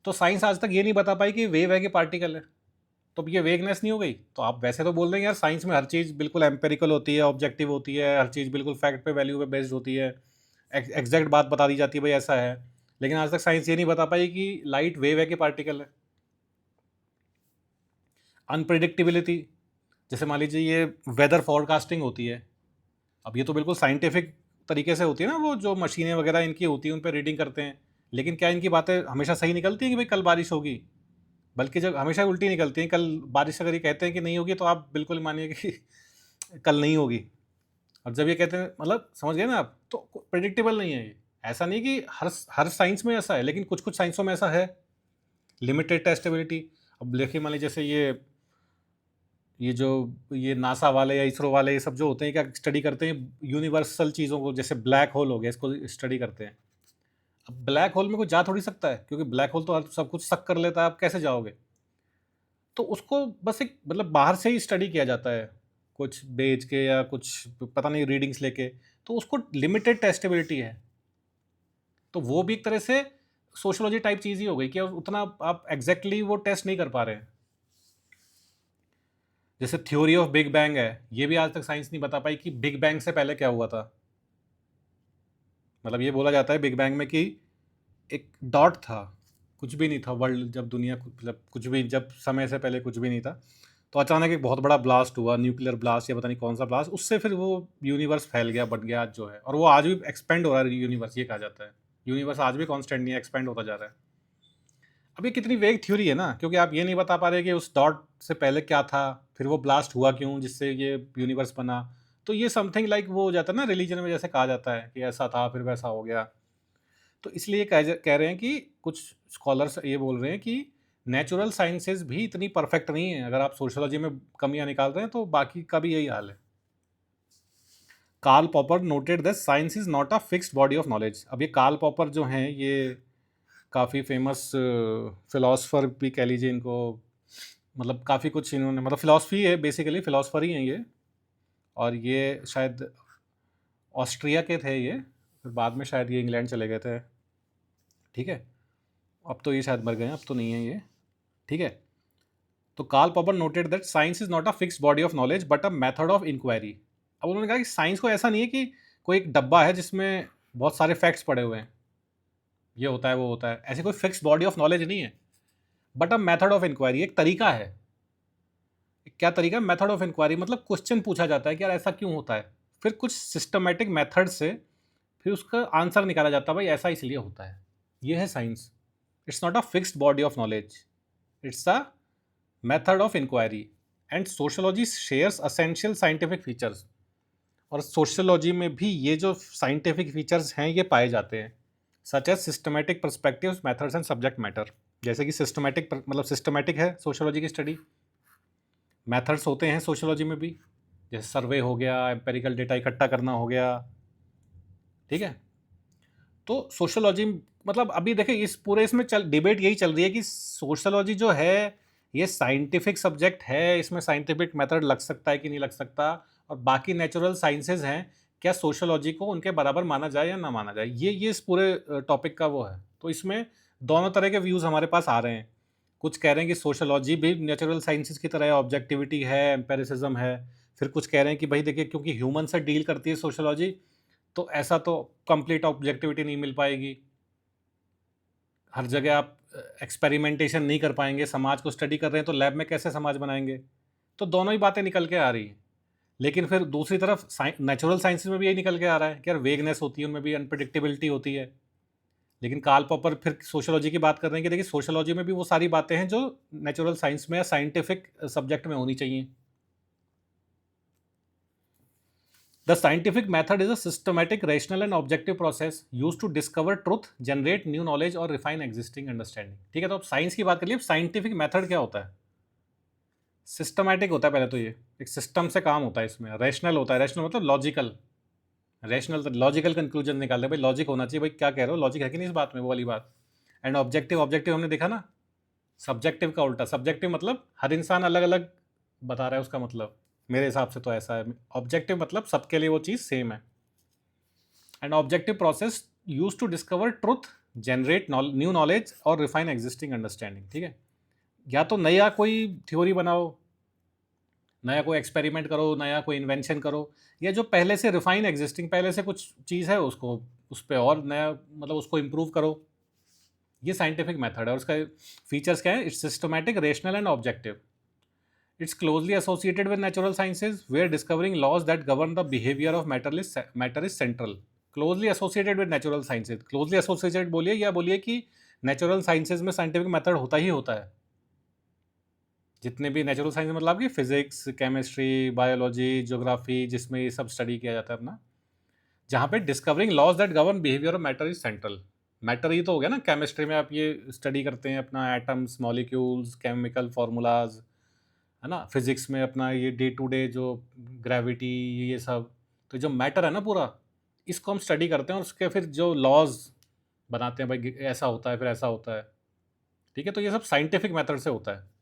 Speaker 1: तो साइंस आज तक ये नहीं बता पाई कि वेव है कि पार्टिकल है। तो अब ये वेगनेस नहीं हो गई? तो आप वैसे तो बोल देंगे यार साइंस में हर चीज़ बिल्कुल एम्पेरिकल होती है, ऑब्जेक्टिव होती है, हर चीज़ बिल्कुल फैक्ट पे, वैल्यू पे बेस्ड होती है, एग्जैक्ट बात बता दी जाती है, भाई ऐसा है। लेकिन आज तक साइंस ये नहीं बता पाई कि लाइट वेव है कि पार्टिकल है। अनप्रिडिक्टेबिलिटी, जैसे मान लीजिए ये वेदर फोरकास्टिंग होती है, अब ये तो बिल्कुल साइंटिफिक तरीके से होती है ना, वो जो मशीनें वगैरह इनकी होती हैं उन पर रीडिंग करते हैं। लेकिन क्या इनकी बातें हमेशा सही निकलती हैं कि भाई कल बारिश होगी? बल्कि जब हमेशा उल्टी निकलती हैं। कल बारिश अगर ये कहते हैं कि नहीं होगी, तो आप बिल्कुल मानिए कि कल नहीं होगी। और जब ये कहते हैं, मतलब समझ गए ना आप, तो प्रिडिक्टेबल नहीं है ये। ऐसा नहीं कि हर साइंस में ऐसा है, लेकिन कुछ कुछ साइंसों में ऐसा है। लिमिटेड टेस्टेबिलिटी, अब देखिए मान लीजिए जैसे ये जो ये नासा वाले या इसरो वाले, ये सब जो होते हैं क्या स्टडी करते हैं यूनिवर्सल चीज़ों को, जैसे ब्लैक होल हो गया, इसको स्टडी करते हैं। अब ब्लैक होल में कोई जा थोड़ी सकता है, क्योंकि ब्लैक होल तो सब कुछ सक कर लेता है, आप कैसे जाओगे? तो उसको बस एक मतलब बाहर से ही स्टडी किया जाता है, कुछ बेच के या कुछ पता नहीं रीडिंग्स लेके। तो उसको लिमिटेड टेस्टेबिलिटी है। तो वो भी एक तरह से सोशोलॉजी टाइप चीज़ ही हो गई कि उतना आप एग्जैक्टली वो टेस्ट नहीं कर पा रहे हैं। जैसे थ्योरी ऑफ बिग बैंग है, ये भी आज तक साइंस नहीं बता पाई कि बिग बैंग से पहले क्या हुआ था। मतलब ये बोला जाता है बिग बैंग में कि एक डॉट था, कुछ भी नहीं था, वर्ल्ड जब दुनिया मतलब कुछ भी, जब समय से पहले कुछ भी नहीं था। तो अचानक एक बहुत बड़ा ब्लास्ट हुआ, न्यूक्लियर ब्लास्ट या पता नहीं कौन सा ब्लास्ट, उससे फिर वो यूनिवर्स फैल गया, बन गया आज जो है, और वो आज भी एक्सपेंड हो रहा है यूनिवर्स, ये कहा जाता है। यूनिवर्स आज भी कांस्टेंट नहीं है, एक्सपेंड होता जा रहा है। अब ये कितनी वेग थ्योरी है ना, क्योंकि आप ये नहीं बता पा रहे कि उस डॉट से पहले क्या था, फिर वो ब्लास्ट हुआ क्यों जिससे ये यूनिवर्स बना। तो ये समथिंग लाइक वो हो जाता है ना रिलीजन में, जैसे कहा जाता है कि ऐसा था फिर वैसा हो गया। तो इसलिए कह रहे हैं कि कुछ स्कॉलर्स ये बोल रहे हैं कि नेचुरल साइंसेज भी इतनी परफेक्ट नहीं है। अगर आप सोशियोलॉजी में कमियां निकाल रहे हैं तो बाकी का भी यही हाल है। Karl Popper noted that science is not a fixed body of knowledge. अब ये कार्ल पॉपर जो हैं, ये काफ़ी फेमस फिलोसफर भी कह लीजिए इनको, मतलब काफ़ी कुछ इन्होंने, मतलब फिलॉसफी है बेसिकली, फिलोसफर ही हैं ये। और ये शायद ऑस्ट्रिया के थे ये, फिर बाद में शायद ये इंग्लैंड चले गए थे। ठीक है, अब तो ये शायद मर गए हैं, अब तो नहीं है ये। ठीक है, तो Karl Popper noted that science is not a fixed body of knowledge but a method of inquiry. अब उन्होंने कहा कि साइंस को ऐसा नहीं है कि कोई एक डब्बा है जिसमें बहुत सारे फैक्ट्स पड़े हुए हैं, ये होता है वो होता है, ऐसे कोई फिक्स बॉडी ऑफ नॉलेज नहीं है, but a method of inquiry, एक तरीका है। क्या तरीका? मेथड ऑफ इंक्वायरी, मतलब क्वेश्चन पूछा जाता है कि यार ऐसा क्यों होता है, फिर कुछ सिस्टमेटिक मेथड से फिर उसका आंसर निकाला जाता है, भाई ऐसा इसलिए होता है। ये है science. It's not a fixed body of knowledge, it's a method of inquiry. And sociology shares essential scientific features. और सोशियोलॉजी में भी ये जो साइंटिफिक फीचर्स हैं ये पाए जाते हैं, such as systematic perspectives, methods and subject matter. जैसे कि सिस्टमेटिक मतलब सिस्टमेटिक है सोशियोलॉजी की स्टडी, मेथड्स होते हैं सोशियोलॉजी में भी, जैसे सर्वे हो गया, एम्पेरिकल डेटा इकट्ठा करना हो गया। ठीक है, तो सोशियोलॉजी मतलब अभी देखिए इस पूरे इसमें डिबेट यही चल रही है कि सोशियोलॉजी जो है ये साइंटिफिक सब्जेक्ट है, इसमें साइंटिफिक मेथड लग सकता है कि नहीं लग सकता, और बाकी नेचुरल साइंसेज हैं, क्या सोशियोलॉजी को उनके बराबर माना जाए या ना माना जाए, ये इस पूरे टॉपिक का वो है। तो इसमें दोनों तरह के व्यूज़ हमारे पास आ रहे हैं। कुछ कह रहे हैं कि सोशियोलॉजी भी नेचुरल साइंसेज की तरह ऑब्जेक्टिविटी है, एम्पेरिसिज्म है। फिर कुछ कह रहे हैं कि भाई देखिए क्योंकि ह्यूमन से डील करती है सोशियोलॉजी, तो ऐसा तो कंप्लीट ऑब्जेक्टिविटी नहीं मिल पाएगी। हर जगह आप एक्सपेरिमेंटेशन नहीं कर पाएंगे, समाज को स्टडी कर रहे हैं तो लैब में कैसे समाज बनाएंगे। तो दोनों ही बातें निकल के आ रही हैं। लेकिन फिर दूसरी तरफ नेचुरल साइंसेज में भी यही निकल के आ रहा है कि यार वेगनेस होती है, उनमें भी अनप्रिडिक्टेबिलिटी होती है। लेकिन कार्ल पॉपर फिर सोशियोलॉजी की बात कर रहे हैं कि देखिए सोशियोलॉजी में भी वो सारी बातें हैं जो नेचुरल साइंस में या साइंटिफिक सब्जेक्ट में होनी चाहिए। The scientific method is a systematic, rational and objective process used to discover truth, generate new knowledge और रिफाइन एग्जिस्टिंग अंडरस्टैंडिंग। ठीक है, तो अब साइंस की बात कर लिए, साइंटिफिक मेथड क्या होता है? सिस्टमैटिक होता है पहले तो, ये एक सिस्टम से काम होता है, इसमें रेशनल होता है, रेशनल मतलब लॉजिकल, रैशनल तो लॉजिकल कंक्लूजन निकालते हैं, भाई लॉजिक होना चाहिए, भाई क्या कह रहे हो, लॉजिक है कि नहीं इस बात में, वो वाली बात। एंड ऑब्जेक्टिव, ऑब्जेक्टिव हमने देखा ना, सब्जेक्टिव का उल्टा, सब्जेक्टिव मतलब हर इंसान अलग अलग बता रहा है उसका मतलब, मेरे हिसाब से तो ऐसा है। ऑब्जेक्टिव मतलब सबके लिए वो चीज़ सेम है। And objective process use to discover truth, generate new knowledge और रिफाइन एग्जिस्टिंग अंडरस्टैंडिंग। ठीक है, या तो नया कोई थ्योरी बनाओ, नया कोई एक्सपेरिमेंट करो, नया कोई इन्वेंशन करो, या जो पहले से रिफाइन एग्जिस्टिंग, पहले से कुछ चीज़ है उसको उस पर और नया मतलब उसको इम्प्रूव करो। ये साइंटिफिक मेथड है, और उसका फीचर्स क्या है? It's systematic, rational and objective. It's closely associated with natural sciences where discovering laws that govern the behaviour of matter is central. Closely associated with natural sciences, closely associated बोलिए या बोलिए कि natural sciences में scientific method होता ही होता है। जितने भी नेचुरल साइंस मतलब कि फिजिक्स, केमिस्ट्री, बायोलॉजी, ज्योग्राफी, जिसमें ये सब स्टडी किया जाता है अपना, जहाँ पे discovering laws that govern behaviour of matter is central. Matter ही तो हो गया ना, केमिस्ट्री में आप ये स्टडी करते हैं अपना एटम्स, मॉलिक्यूल्स, केमिकल फार्मूलाज, है ना। फिजिक्स में अपना ये डे टू डे जो ग्रेविटी, ये सब, तो जो मैटर है ना पूरा, इसको हम स्टडी करते हैं और उसके फिर जो लॉज बनाते हैं, भाई ऐसा होता है फिर ऐसा होता है। ठीक है, तो ये सब साइंटिफिक मेथड से होता है।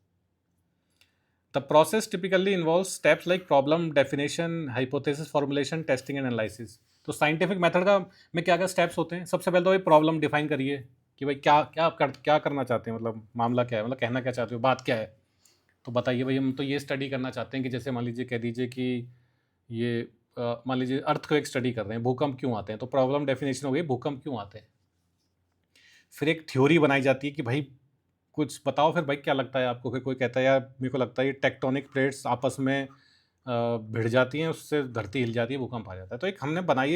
Speaker 1: The process typically involves steps like problem definition, hypothesis formulation, testing and analysis. तो साइंटिफिक मेथड का में क्या क्या स्टेप्स होते हैं? सबसे पहले तो भाई प्रॉब्लम डिफाइन करिए कि भाई क्या करना चाहते हैं, मतलब मामला क्या है, मतलब कहना क्या चाहते हो, बात क्या है। तो बताइए भाई, हम तो ये स्टडी करना चाहते हैं कि जैसे मान लीजिए कह दीजिए कि ये मान लीजिए अर्थ को एक स्टडी कर रहे हैं, भूकंप क्यों आते हैं, तो प्रॉब्लम डेफिनेशन हो गई भूकंप क्यों आते हैं। फिर एक थ्योरी बनाई जाती है कि भाई कुछ बताओ फिर भाई, क्या लगता है आपको? फिर कोई कहता है यार मेरे को लगता है ये टेक्टोनिक प्लेट्स आपस में भिड़ जाती हैं, उससे धरती हिल जाती है, भूकंप आ जाता है। तो एक हमने बनाई,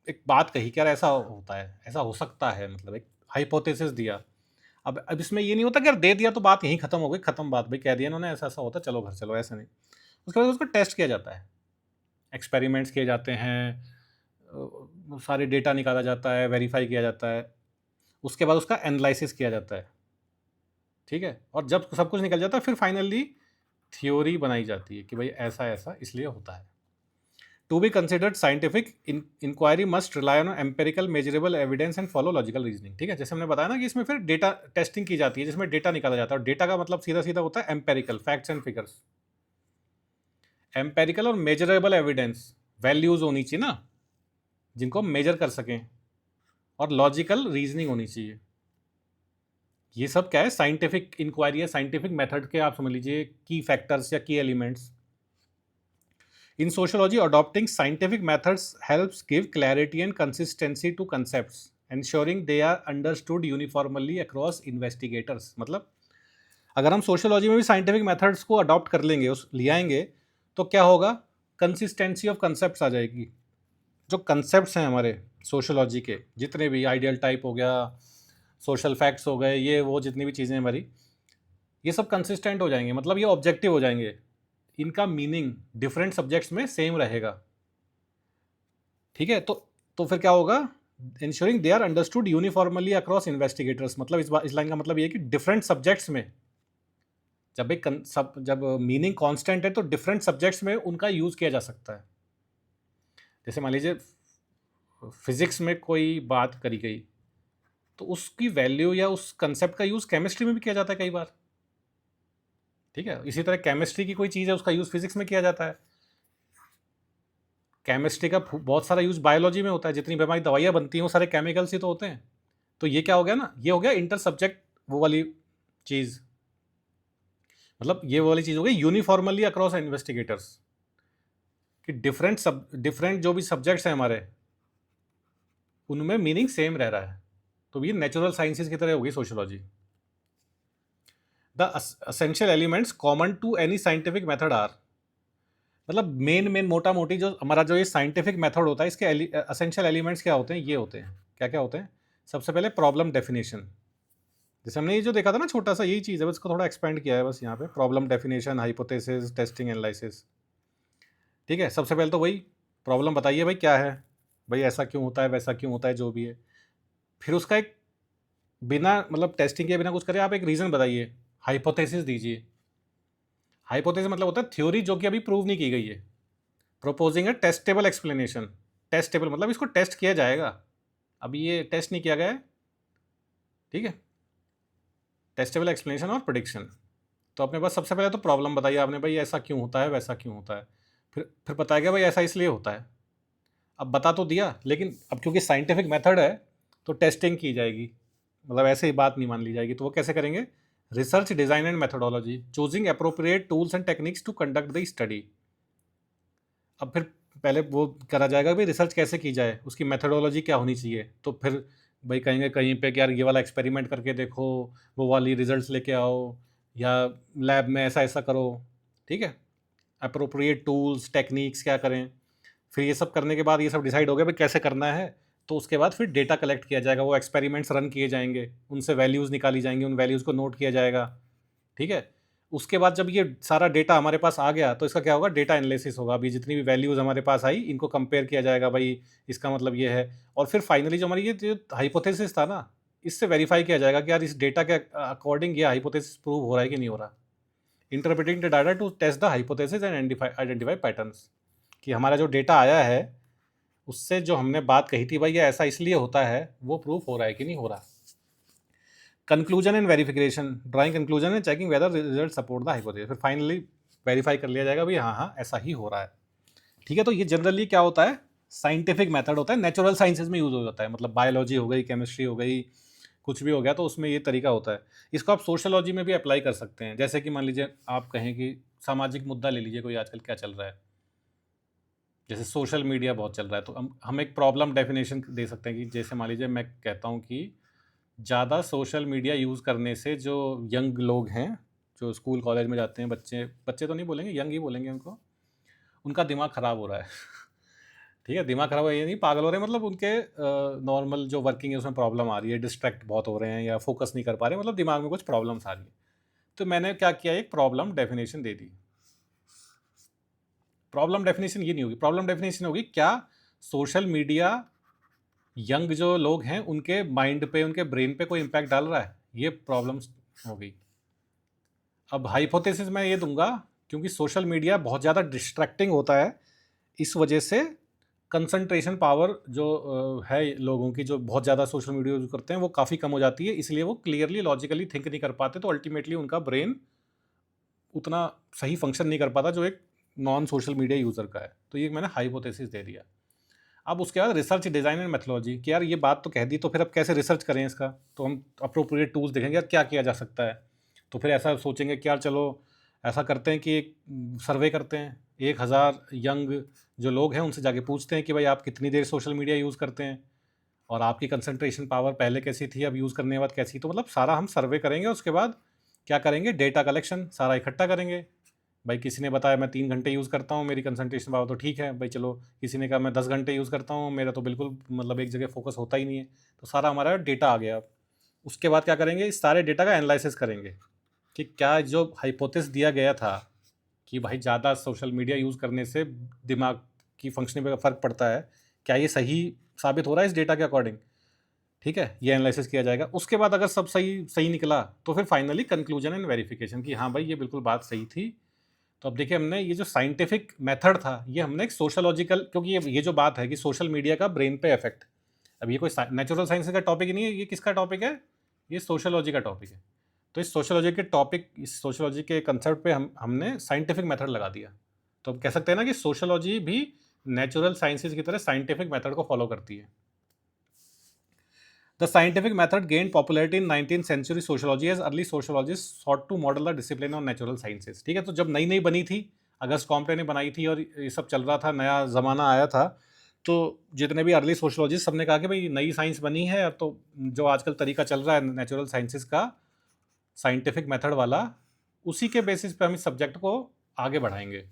Speaker 1: एक बात कही कि यार ऐसा होता है, ऐसा हो सकता है, मतलब एक हाइपोथेसिस दिया। अब इसमें ये नहीं होता कि यार दे दिया तो बात यहीं खत्म हो गई, खत्म बात, भाई कह दिया इन्होंने ऐसा ऐसा होता, चलो घर चलो, ऐसा नहीं। उसके बाद उसको टेस्ट किया जाता है, एक्सपेरिमेंट्स किए जाते हैं, सारे डेटा निकाला जाता है, वेरीफाई किया जाता है, उसके बाद उसका एनालिसिस किया जाता है। ठीक है, और जब सब कुछ निकल जाता है फिर फाइनली थ्योरी बनाई जाती है कि भाई ऐसा ऐसा इसलिए होता है। To be considered scientific inquiry must rely on empirical measurable evidence and follow logical reasoning. ठीक है, जैसे हमने बताया ना कि इसमें फिर डेटा टेस्टिंग की जाती है, जिसमें डेटा निकाला जाता है, और डेटा का मतलब सीधा सीधा होता है empirical, facts and figures. Empirical और मेजरेबल एविडेंस, वैल्यूज होनी चाहिए ना जिनको हम मेजर कर सकें, और लॉजिकल रीजनिंग होनी चाहिए। ये सब क्या है? साइंटिफिक इंक्वायरी है, साइंटिफिक मेथड के आप समझ लीजिए की फैक्टर्स या की elements. In sociology, adopting scientific methods helps give clarity and consistency to concepts, ensuring they are understood uniformly across investigators। मतलब अगर हम सोशियोलॉजी में भी साइंटिफिक मेथड्स को अडॉप्ट कर लेंगे, उस ले आएंगे, तो क्या होगा? कंसिस्टेंसी ऑफ कंसेप्ट्स आ जाएगी। जो कंसेप्ट्स हैं हमारे सोशियोलॉजी के, जितने भी आइडियल टाइप हो गया, सोशल फैक्ट्स हो गए, ये वो जितनी भी चीज़ें हमारी, ये सब कंसिस्टेंट हो जाएंगे, मतलब ये ऑब्जेक्टिव हो जाएंगे, इनका मीनिंग डिफरेंट सब्जेक्ट्स में सेम रहेगा। ठीक है, तो फिर क्या होगा? Ensuring they are understood uniformly across investigators. मतलब इस लाइन का मतलब ये है कि डिफरेंट सब्जेक्ट्स में जब मीनिंग कांस्टेंट है तो डिफरेंट सब्जेक्ट्स में उनका यूज किया जा सकता है। जैसे मान लीजिए फिजिक्स में कोई बात करी गई, तो उसकी वैल्यू या उस कंसेप्ट का यूज केमिस्ट्री में भी किया जाता है कई बार। ठीक है, इसी तरह केमिस्ट्री की कोई चीज़ है, उसका यूज फिजिक्स में किया जाता है। केमिस्ट्री का बहुत सारा यूज बायोलॉजी में होता है, जितनी भी हमारी दवाइयाँ बनती हैं वो सारे केमिकल्स ही तो होते हैं। तो ये क्या हो गया ना, ये हो गया इंटर सब्जेक्ट वो वाली चीज़, मतलब ये वो वाली चीज़ हो गई यूनिफॉर्मली अक्रॉस इन्वेस्टिगेटर्स, कि डिफरेंट जो भी सब्जेक्ट्स हैं हमारे, उनमें मीनिंग सेम रह रहा है। तो ये नेचुरल साइंसेज की तरह होगी sociology. The essential elements common to any scientific method are, मतलब मेन मोटा मोटी जो हमारा जो ये साइंटिफिक मेथड होता है, इसके असेंशियल एलिमेंट्स क्या होते हैं? ये होते हैं, क्या क्या होते हैं? सबसे पहले प्रॉब्लम डेफिनेशन। जैसे हमने ये जो देखा था ना, छोटा सा यही चीज़ है, बस इसको थोड़ा एक्सपेंड किया है बस यहाँ पे। Problem definition, hypothesis, testing, analysis. ठीक है, सबसे पहले तो वही प्रॉब्लम बताइए भाई क्या है, भाई ऐसा क्यों होता है, वैसा क्यों होता है, जो भी है। फिर उसका एक बिना मतलब टेस्टिंग के बिना कुछ करे आप एक रीज़न बताइए, हाइपोथेसिस दीजिए। हाइपोथेसिस मतलब होता है थ्योरी जो कि अभी प्रूव नहीं की गई है। प्रोपोजिंग अ टेस्टेबल एक्सप्लेनेशन। टेस्टेबल मतलब इसको टेस्ट किया जाएगा, अभी ये टेस्ट नहीं किया गया है। ठीक है, टेस्टेबल एक्सप्लेनेशन और प्रोडिक्शन। तो अपने पास सबसे पहले तो प्रॉब्लम बताइए आपने, भाई ऐसा क्यों होता है, वैसा क्यों होता है। फिर बताया गया भाई ऐसा इसलिए होता है। अब बता तो दिया, लेकिन अब क्योंकि साइंटिफिक मेथड है तो टेस्टिंग की जाएगी, मतलब ऐसे ही बात नहीं मान ली जाएगी। तो वो कैसे करेंगे? Research design and methodology, choosing appropriate tools and techniques to conduct the study. अब फिर पहले वो करा जाएगा भाई रिसर्च कैसे की जाए, उसकी मेथोडोलॉजी क्या होनी चाहिए। तो फिर भाई कहेंगे कहीं पे कि यार ये वाला एक्सपेरिमेंट करके देखो, वो वाली रिजल्ट्स लेके आओ, या लैब में ऐसा ऐसा करो। ठीक है, अप्रोप्रिएट टूल्स टेक्निक्स क्या करें। फिर ये सब करने के बाद ये सब डिसाइड हो गया भाई कैसे करना है, तो उसके बाद फिर डेटा कलेक्ट किया जाएगा, वो एक्सपेरिमेंट्स रन किए जाएंगे, उनसे वैल्यूज़ निकाली जाएंगी, उन वैल्यूज़ को नोट किया जाएगा। ठीक है, उसके बाद जब ये सारा डेटा हमारे पास आ गया तो इसका क्या होगा? डेटा एनालिसिस होगा। अभी जितनी भी वैल्यूज़ हमारे पास आई इनको कंपेयर किया जाएगा, भाई इसका मतलब ये है। और फिर फाइनली जो हमारी ये जो हाइपोथेसिस था ना, इससे वेरीफाई किया जाएगा कि यार इस डेटा के अकॉर्डिंग ये हाइपोथेसिस प्रूव हो रहा है कि नहीं हो रहा। Interpreting the data to test the hypothesis and identify patterns, कि हमारा जो डेटा आया है उससे जो हमने बात कही थी भाई ये ऐसा इसलिए होता है, वो प्रूफ हो रहा है कि नहीं हो रहा। Conclusion and verification, drawing conclusion and checking weather result support the hypothesis. फिर फाइनली वेरीफाई कर लिया जाएगा भाई हाँ हाँ ऐसा ही हो रहा है। ठीक है, तो ये जनरली क्या होता है? साइंटिफिक मेथड होता है, नेचुरल साइंसेज में यूज हो जाता है, मतलब बायोलॉजी हो गई, केमिस्ट्री हो गई, कुछ भी हो गया तो उसमें ये तरीका होता है। इसको आप सोशोलॉजी में भी अप्लाई कर सकते हैं। जैसे कि मान लीजिए आप कहें कि सामाजिक मुद्दा ले लीजिए, कोई आजकल क्या चल रहा है, जैसे सोशल मीडिया बहुत चल रहा है, तो हम एक प्रॉब्लम डेफिनेशन दे सकते हैं कि जैसे मान लीजिए मैं कहता हूँ कि ज़्यादा सोशल मीडिया यूज़ करने से जो यंग लोग हैं, जो स्कूल कॉलेज में जाते हैं बच्चे, बच्चे तो नहीं बोलेंगे, यंग ही बोलेंगे उनको, उनका दिमाग ख़राब हो रहा है। ठीक है, दिमाग ख़राब हो, ये नहीं पागल हो रहे हैं, मतलब उनके नॉर्मल जो वर्किंग है उसमें प्रॉब्लम आ रही है, डिस्ट्रैक्ट बहुत हो रहे हैं या फोकस नहीं कर पा रहे हैं, मतलब दिमाग में कुछ प्रॉब्लम्स आ रही है। तो मैंने क्या किया, एक प्रॉब्लम डेफिनेशन दे दी। प्रॉब्लम डेफिनेशन ये नहीं होगी, प्रॉब्लम डेफिनेशन होगी क्या सोशल मीडिया यंग जो लोग हैं उनके माइंड पे, उनके ब्रेन पे कोई इम्पैक्ट डाल रहा है, ये प्रॉब्लम हो गई। अब हाइपोथेसिस मैं ये दूंगा, क्योंकि सोशल मीडिया बहुत ज़्यादा डिस्ट्रैक्टिंग होता है, इस वजह से कंसंट्रेशन पावर जो है लोगों की, जो बहुत ज़्यादा सोशल मीडिया यूज करते हैं, वो काफ़ी कम हो जाती है, इसलिए वो क्लियरली लॉजिकली थिंक नहीं कर पाते, तो अल्टीमेटली उनका ब्रेन उतना सही फंक्शन नहीं कर पाता जो एक नॉन सोशल मीडिया यूज़र का है। तो ये मैंने हाइपोथेसिस दे दिया। अब उसके बाद रिसर्च डिज़ाइन एंड मेथोलॉजी, कि यार ये बात तो कह दी, तो फिर अब कैसे रिसर्च करें इसका, तो हम अप्रोप्रिएट टूल्स देखेंगे यार क्या किया जा सकता है। तो फिर ऐसा सोचेंगे कि यार चलो ऐसा करते हैं कि एक सर्वे करते हैं, 1000 यंग जो लोग हैं उनसे जाके पूछते हैं कि भाई आप कितनी देर सोशल मीडिया यूज़ करते हैं, और आपकी कंसंट्रेशन पावर पहले कैसी थी, अब यूज़ करने के बाद कैसी। तो मतलब सारा हम सर्वे करेंगे, उसके बाद क्या करेंगे, डेटा कलेक्शन सारा इकट्ठा करेंगे। भाई किसी ने बताया मैं 3 घंटे यूज़ करता हूँ, मेरी कंसंट्रेशन पावर तो ठीक है भाई, चलो। किसी ने कहा मैं 10 घंटे यूज़ करता हूँ, मेरा तो बिल्कुल मतलब एक जगह फोकस होता ही नहीं है। तो सारा हमारा डेटा आ गया। उसके बाद क्या करेंगे, इस सारे डेटा का एनालिसिस करेंगे कि क्या जो हाइपोथेसिस दिया गया था कि भाई ज़्यादा सोशल मीडिया यूज़ करने से दिमाग की फंक्शनिंग पर फ़र्क पड़ता है, क्या ये सही साबित हो रहा है इस डेटा के अकॉर्डिंग। ठीक है, ये एनालिसिस किया जाएगा। उसके बाद अगर सब सही सही निकला तो फिर फाइनली कंक्लूजन एंड वेरिफिकेशन, कि हाँ भाई ये बिल्कुल बात सही थी। तो अब देखिए, हमने ये जो साइंटिफिक मेथड था, ये हमने एक सोशलॉजिकल, क्योंकि ये जो बात है कि सोशल मीडिया का ब्रेन पे इफेक्ट, अब ये कोई नेचुरल साइंस का टॉपिक नहीं है, ये किसका टॉपिक है, ये सोशलॉजी का टॉपिक है। तो इस सोशलॉजी के टॉपिक, इस सोशलॉजी के कंसेप्ट पे हमने साइंटिफिक मेथड लगा दिया। तो हम कह सकते हैं ना कि सोशलॉजी भी नेचुरल साइंसेज की तरह साइंटिफिक मेथड को फॉलो करती है। The scientific method gained popularity in 19th century sociology as early sociologists sought to model the discipline of natural sciences। ठीक है, तो जब नई नई बनी थी, अगस्त कॉम्टे ने बनाई थी और ये सब चल रहा था, नया ज़माना आया था, तो जितने भी अर्ली सोशलॉजिस्ट सबने कहा कि भाई नई साइंस बनी है, अब तो जो आजकल तरीका चल रहा है नेचुरल साइंसेज का, साइंटिफिक मेथड वाला, उसी के बेसिस पे हम इस सब्जेक्ट को आगे बढ़ाएंगे।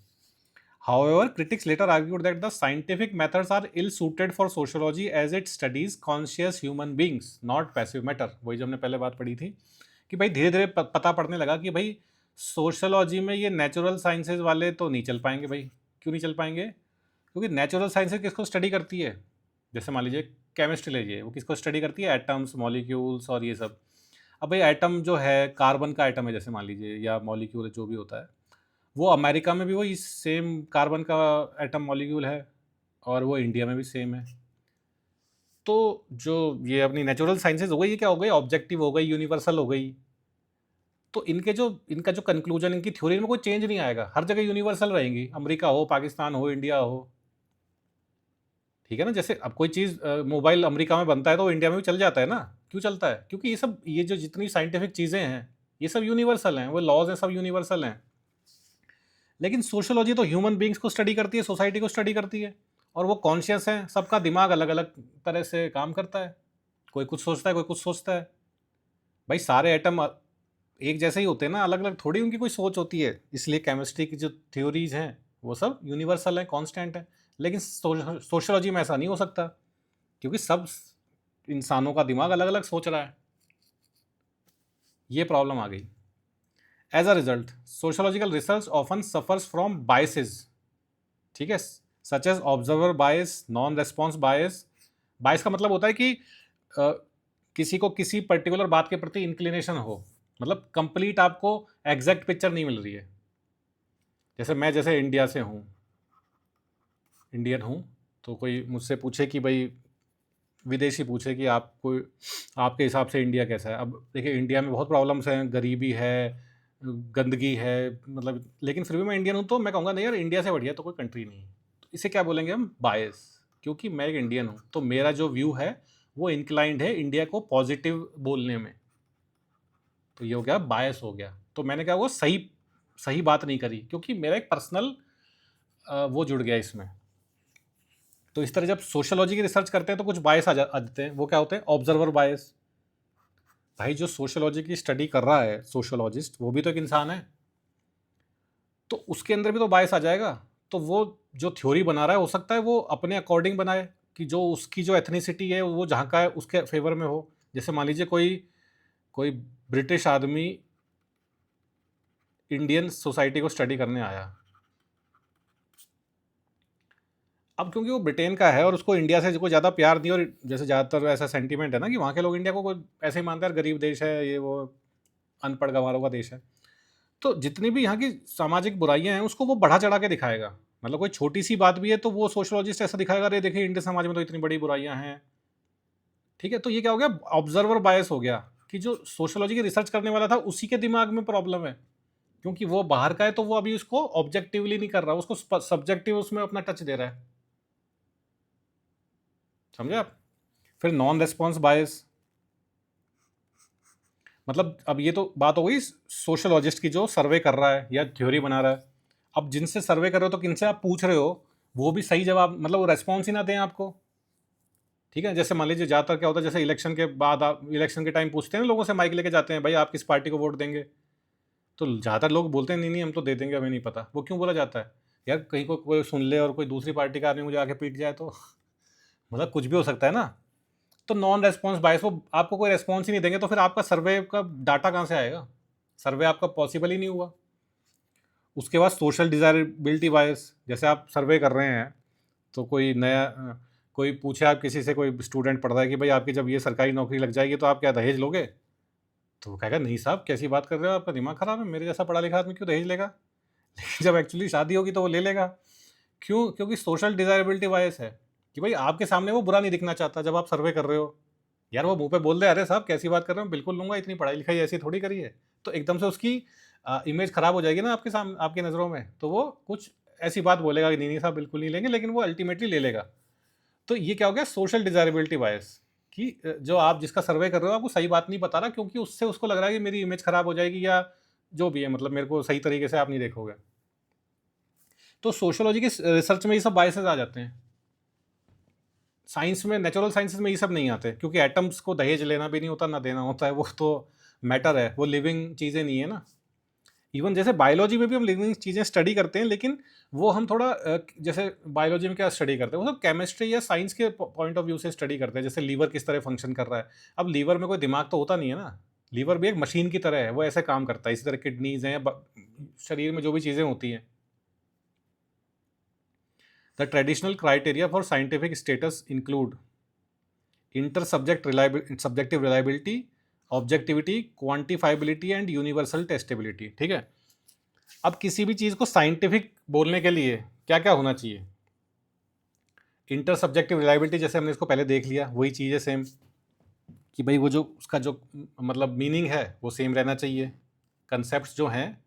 Speaker 1: However, critics later argued that the scientific methods are ill-suited for sociology as it studies conscious human beings, not passive matter। वही जो हमने पहले बात पढ़ी थी कि भाई धीरे धीरे पता पड़ने लगा कि भाई सोशलॉजी में ये नेचुरल साइंसेज वाले तो नहीं चल पाएंगे। भाई क्यों नहीं चल पाएंगे, क्योंकि नेचुरल साइंसेज किसको स्टडी करती है, जैसे मान लीजिए केमिस्ट्री लीजिए, वो किसको स्टडी करती है, एटम्स, मॉलिक्यूल्स और ये सब। अब भाई एटम जो है, कार्बन का एटम है जैसे मान लीजिए, या मॉलिक्यूल जो भी होता है, वो अमेरिका में भी वही सेम कार्बन का एटम मॉलिक्यूल है, और वो इंडिया में भी सेम है। तो जो ये अपनी नेचुरल साइंसेज हो गई, ये क्या हो गई, ऑब्जेक्टिव हो गई, यूनिवर्सल हो गई। तो इनका जो कंक्लूजन, इनकी थ्योरी में कोई चेंज नहीं आएगा, हर जगह यूनिवर्सल रहेंगी, अमेरिका हो, पाकिस्तान हो, इंडिया हो। ठीक है ना, जैसे अब कोई चीज़ मोबाइल अमेरिका में बनता है तो वो इंडिया में भी चल जाता है ना। क्यों चलता है, क्योंकि ये जो जितनी साइंटिफिक चीज़ें हैं, ये सब यूनिवर्सल हैं, वो लॉज हैं, सब यूनिवर्सल हैं। लेकिन सोशलॉजी तो ह्यूमन बींग्स को स्टडी करती है, सोसाइटी को स्टडी करती है, और वो कॉन्शियस है, सबका दिमाग अलग अलग तरह से काम करता है, कोई कुछ सोचता है, कोई कुछ सोचता है। भाई सारे एटम एक जैसे ही होते हैं ना, अलग अलग थोड़ी उनकी कोई सोच होती है। इसलिए केमिस्ट्री की जो थ्योरीज हैं वो सब यूनिवर्सल हैं, कांस्टेंट हैं। लेकिन सोशलॉजी में ऐसा नहीं हो सकता, क्योंकि सब इंसानों का दिमाग अलग अलग सोच रहा है। ये प्रॉब्लम आ गई। As a result, sociological research often suffers from biases. ठीक है, such as observer bias, non response bias. Bias का मतलब होता है कि किसी को किसी पर्टिकुलर बात के प्रति इंक्लिनेशन हो, मतलब कंप्लीट आपको एग्जैक्ट पिक्चर नहीं मिल रही है। जैसे मैं जैसे इंडिया से हूँ, इंडियन हूँ, तो कोई मुझसे पूछे कि भाई, विदेशी पूछे कि आपको, आपके हिसाब से इंडिया कैसा है। अब देखिए, इंडिया में बहुत प्रॉब्लम्स हैं, गरीबी है, गंदगी है, मतलब, लेकिन फिर भी मैं इंडियन हूँ, तो मैं कहूँगा नहीं यार, इंडिया से बढ़िया तो कोई कंट्री नहीं है। तो इसे क्या बोलेंगे हम, बायस। क्योंकि मैं एक इंडियन हूँ, तो मेरा जो व्यू है वो इंक्लाइंड है इंडिया को पॉजिटिव बोलने में। तो ये हो गया, बायस हो गया। तो मैंने क्या हुआ, सही सही बात नहीं करी, क्योंकि मेरा एक पर्सनल वो जुड़ गया इसमें। तो इस तरह जब सोशलॉजी की रिसर्च करते हैं तो कुछ बायस आ जाते हैं। वो क्या होते हैं, ऑब्जर्वर बायस। भाई जो सोशियोलॉजी की स्टडी कर रहा है सोशियोलॉजिस्ट, वो भी तो एक इंसान है, तो उसके अंदर भी तो बायस आ जाएगा। तो वो जो थ्योरी बना रहा है, हो सकता है वो अपने अकॉर्डिंग बनाए कि जो उसकी जो एथनिसिटी है वो जहाँ का है उसके फेवर में हो। जैसे मान लीजिए कोई कोई ब्रिटिश आदमी इंडियन सोसाइटी को स्टडी करने आया, अब क्योंकि वो ब्रिटेन का है और उसको इंडिया से कोई ज़्यादा प्यार नहीं, और जैसे ज़्यादातर ऐसा सेंटीमेंट है ना कि वहाँ के लोग इंडिया को कोई ऐसे ही मानते हैं, गरीब देश है ये वो, अनपढ़ गंवारों का देश है। तो जितनी भी यहाँ की सामाजिक बुराइयां हैं उसको वो बढ़ा चढ़ा के दिखाएगा। मतलब कोई छोटी सी बात भी है तो वो सोशोलॉजिस्ट ऐसा दिखाएगा, अरे देखिए इंडियन समाज में तो इतनी बड़ी बुराइयां हैं। ठीक है, तो ये क्या हो गया, ऑब्जर्वर बायस हो गया कि जो सोशोलॉजी की रिसर्च करने वाला था उसी के दिमाग में प्रॉब्लम है, क्योंकि वो बाहर का है तो वो अभी उसको ऑब्जेक्टिवली नहीं कर रहा, उसको सब्जेक्टिव उसमें अपना टच दे रहा है। समझे आप? फिर नॉन रेस्पॉन्स बायस, मतलब अब ये तो बात हो गई सोशोलॉजिस्ट की जो सर्वे कर रहा है या थ्योरी बना रहा है। अब जिनसे सर्वे कर रहे हो तो किनसे आप पूछ रहे हो, वो भी सही जवाब, मतलब वो रेस्पॉन्स ही ना दें आपको। ठीक है, जैसे मान लीजिए ज़्यादातर क्या होता है, जैसे इलेक्शन के बाद आप इलेक्शन के टाइम पूछते हैं ना लोगों से, माइक लेके जाते हैं, भाई आप किस पार्टी को वोट देंगे, तो ज़्यादातर लोग बोलते हैं नहीं नहीं हम तो दे देंगे, हमें नहीं पता। वो क्यों बोला जाता है? यार कहीं को कोई सुन ले और कोई दूसरी पार्टी का आदमी मुझे आके पीट जाए तो मतलब कुछ भी हो सकता है ना। तो नॉन रेस्पॉन्स बायस, वो आपको कोई रेस्पॉन्स ही नहीं देंगे तो फिर आपका सर्वे का डाटा कहाँ से आएगा? सर्वे आपका पॉसिबल ही नहीं हुआ। उसके बाद सोशल डिज़ायरेबिलिटी बायस, जैसे आप सर्वे कर रहे हैं तो कोई नया कोई पूछे आप किसी से, कोई स्टूडेंट पढ़ रहा है कि भाई आपकी जब ये सरकारी नौकरी लग जाएगी तो आप क्या दहेज लोगे? तो वो कहेगा नहीं साहब कैसी बात कर रहे हो, आपका दिमाग खराब है, मेरे जैसा पढ़ा लिखा आदमी क्यों दहेज लेगा? लेकिन जब एक्चुअली शादी होगी तो वो ले लेगा। क्यों? क्योंकि सोशल डिज़ायरेबिलिटी बायस है कि भाई आपके सामने वो बुरा नहीं दिखना चाहता जब आप सर्वे कर रहे हो। यार वो मुंह पे बोल दे अरे साहब कैसी बात कर रहे हो, बिल्कुल लूंगा, इतनी पढ़ाई लिखाई ऐसी थोड़ी करी है, तो एकदम से उसकी इमेज खराब हो जाएगी ना आपके सामने, आपकी नज़रों में, तो वो कुछ ऐसी बात बोलेगा कि नहीं नहीं साहब बिल्कुल नहीं लेंगे, लेकिन वो अल्टीमेटली ले लेगा। तो ये क्या हो गया, सोशल डिजायरेबिलिटी बायस, कि जो आप जिसका सर्वे कर रहे हो आपको सही बात नहीं बता रहा, क्योंकि उससे उसको लग रहा है कि मेरी इमेज खराब हो जाएगी या जो भी है, मतलब मेरे को सही तरीके से आप नहीं देखोगे। तो सोशियोलॉजी की रिसर्च में ये सब बायसेस आ जाते हैं। साइंस में, नेचुरल साइंसेस में ये सब नहीं आते, क्योंकि एटम्स को दहेज लेना भी नहीं होता ना देना होता है, वो तो मैटर है, वो लिविंग चीज़ें नहीं है ना। इवन जैसे बायोलॉजी में भी हम लिविंग चीज़ें स्टडी करते हैं, लेकिन वो हम थोड़ा जैसे बायोलॉजी में क्या स्टडी करते हैं, वो सब केमिस्ट्री या साइंस के पॉइंट ऑफ व्यू से स्टडी करते हैं। जैसे लीवर किस तरह फंक्शन कर रहा है, अब लीवर में कोई दिमाग तो होता नहीं है ना, लीवर भी एक मशीन की तरह है, वो ऐसे काम करता है। इसी तरह किडनीज हैं, शरीर में जो भी चीज़ें होती हैं। The traditional criteria for scientific status include inter subjective reliability, objectivity, quantifiability and universal testability. ठीक है, अब किसी भी चीज़ को साइंटिफिक बोलने के लिए क्या क्या होना चाहिए? इंटर सब्जेक्टिव रिलायबिलिटी, जैसे हमने इसको पहले देख लिया, वही चीज़ है सेम, कि भाई वो जो उसका जो मतलब मीनिंग है वो सेम रहना चाहिए। कंसेप्ट जो हैं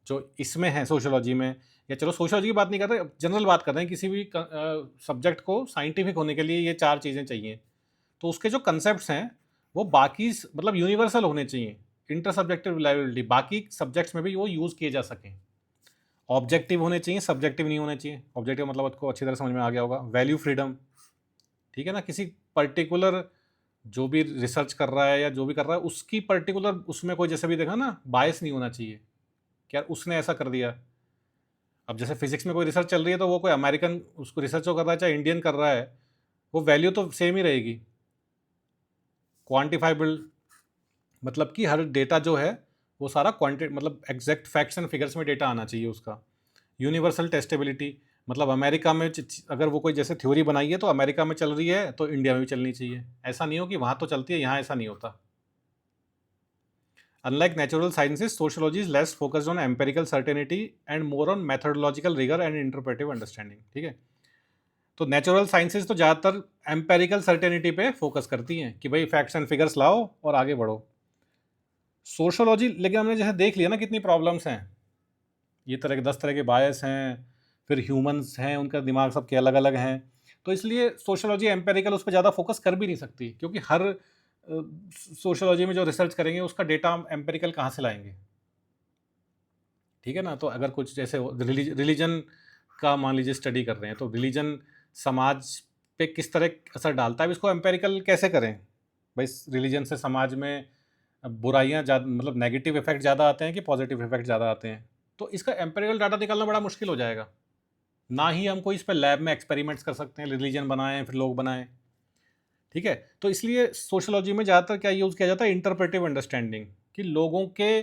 Speaker 1: जो इसमें हैं सोशियोलॉजी में, या चलो सोशियोलॉजी की बात नहीं कर रहे, जनरल बात कर रहे हैं, किसी भी सब्जेक्ट को साइंटिफिक होने के लिए ये चार चीज़ें चाहिए। तो उसके जो कंसेप्ट हैं वो बाकी मतलब यूनिवर्सल होने चाहिए। इंटर सब्जेक्टिव रिलायबिलिटी, बाकी सब्जेक्ट्स में भी वो यूज़ किए जा सकें। ऑब्जेक्टिव होने चाहिए, सब्जेक्टिव नहीं होने चाहिए। ऑब्जेक्टिव मतलब आपको अच्छी तरह समझ में आ गया होगा। वैल्यू फ्रीडम, ठीक है ना, किसी पर्टिकुलर जो भी रिसर्च कर रहा है या जो भी कर रहा है उसकी पर्टिकुलर उसमें कोई, जैसे भी देखा ना, बायस नहीं होना चाहिए कि यार उसने ऐसा कर दिया। अब जैसे फिजिक्स में कोई रिसर्च चल रही है तो वो कोई अमेरिकन उसको रिसर्च जो कर रहा है चाहे इंडियन कर रहा है, वो वैल्यू तो सेम ही रहेगी। क्वांटिफाइबल मतलब कि हर डेटा जो है वो सारा क्वांटि मतलब एग्जैक्ट फैक्ट्स एंड फिगर्स में डेटा आना चाहिए उसका। यूनिवर्सल टेस्टेबिलिटी मतलब अमेरिका में अगर वो कोई जैसे थ्योरी बनाई है तो अमेरिका में चल रही है तो इंडिया में भी चलनी चाहिए। ऐसा नहीं हो कि वहाँ तो चलती है यहाँ ऐसा नहीं होता। Unlike natural sciences, sociology is less focused on empirical certainty and more on methodological rigour and interpretive understanding. ठीक है, तो नेचुरल साइंसेज तो ज़्यादातर एम्पेरिकल सर्टेनिटी पे फोकस करती हैं कि भाई फैक्ट्स एंड फिगर्स लाओ और आगे बढ़ो। सोशियोलॉजी, लेकिन हमने जैसे देख लिया ना कितनी प्रॉब्लम्स हैं, ये तरह के 10 तरह के बायस हैं, फिर ह्यूमंस हैं, उनका दिमाग सबके अलग अलग हैं। तो इसलिए सोशियोलॉजी एम्पेरिकल उस पर ज़्यादा फोकस कर भी नहीं सकती, क्योंकि हर सोशियोलॉजी में जो रिसर्च करेंगे उसका डेटा हम एम्पेरिकल कहाँ से लाएंगे? ठीक है ना, तो अगर कुछ जैसे रिलीजन का मान लीजिए स्टडी कर रहे हैं, तो रिलीजन समाज पे किस तरह असर डालता है, अब इसको एम्पेरिकल कैसे करें? भाई रिलीजन से समाज में बुराइयाँ ज़्यादा मतलब नेगेटिव इफेक्ट ज़्यादा आते हैं कि पॉजिटिव इफेक्ट ज़्यादा आते हैं, तो इसका एम्पिरिकल डाटा निकालना बड़ा मुश्किल हो जाएगा। ना ही हम कोई इस पे लैब में एक्सपेरिमेंट्स कर सकते हैं, रिलीजन बनाएं फिर लोग बनाएं, ठीक है। तो इसलिए सोशोलॉजी में ज़्यादातर क्या यूज़ किया जाता है, इंटरप्रेटिव अंडरस्टैंडिंग, कि लोगों के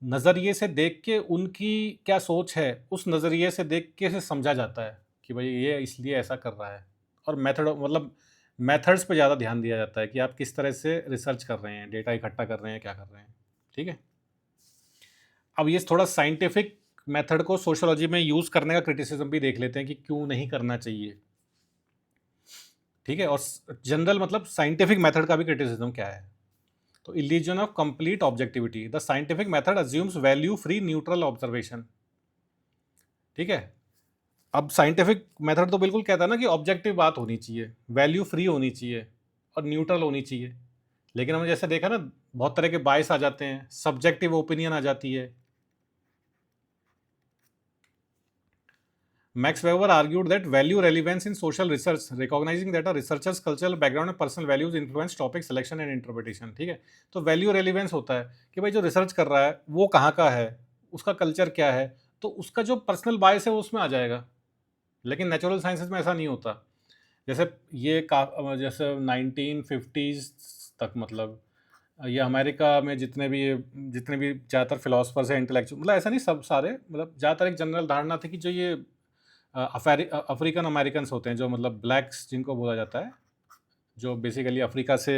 Speaker 1: नज़रिए से देख के उनकी क्या सोच है, उस नज़रिए से देख के से समझा जाता है कि भाई ये इसलिए ऐसा कर रहा है। और मेथड मतलब मेथड्स पे ज़्यादा ध्यान दिया जाता है कि आप किस तरह से रिसर्च कर रहे हैं, डेटा इकट्ठा कर रहे हैं, क्या कर रहे हैं, ठीक है। अब ये थोड़ा साइंटिफिक मेथड को सोशोलॉजी में यूज़ करने का क्रिटिसिज्म भी देख लेते हैं कि क्यों नहीं करना चाहिए, ठीक है। और जनरल मतलब साइंटिफिक मेथड का भी क्रिटिसिज्म क्या है। तो illusion of complete objectivity, the scientific method assumes value free neutral observation, ठीक है। अब साइंटिफिक मेथड तो बिल्कुल कहता है ना कि ऑब्जेक्टिव बात होनी चाहिए, वैल्यू फ्री होनी चाहिए और न्यूट्रल होनी चाहिए। लेकिन हमने जैसे देखा ना, बहुत तरह के बायस आ जाते हैं, सब्जेक्टिव ओपिनियन आ जाती है। Max Weber argued that value relevance in social research, recognizing that a researcher's cultural background and personal values influence topic selection and interpretation, ठीक है। तो वैल्यू रेलिवेंस होता है कि भाई जो रिसर्च कर रहा है वो कहाँ का है, उसका कल्चर क्या है, तो उसका जो पर्सनल बायस है वो उसमें आ जाएगा। लेकिन नेचुरल साइंसेज में ऐसा नहीं होता। जैसे जैसे 1950s तक, मतलब ये अमेरिका में जितने भी ज़्यादातर फिलोसफर्स हैं, इंटेलेक्चुअल, मतलब ऐसा नहीं सब सारे, मतलब ज़्यादातर एक जनरल धारणा थी कि जो ये अफ्रीकन अमेरिकन होते हैं, जो मतलब ब्लैक्स जिनको बोला जाता है, जो बेसिकली अफ्रीका से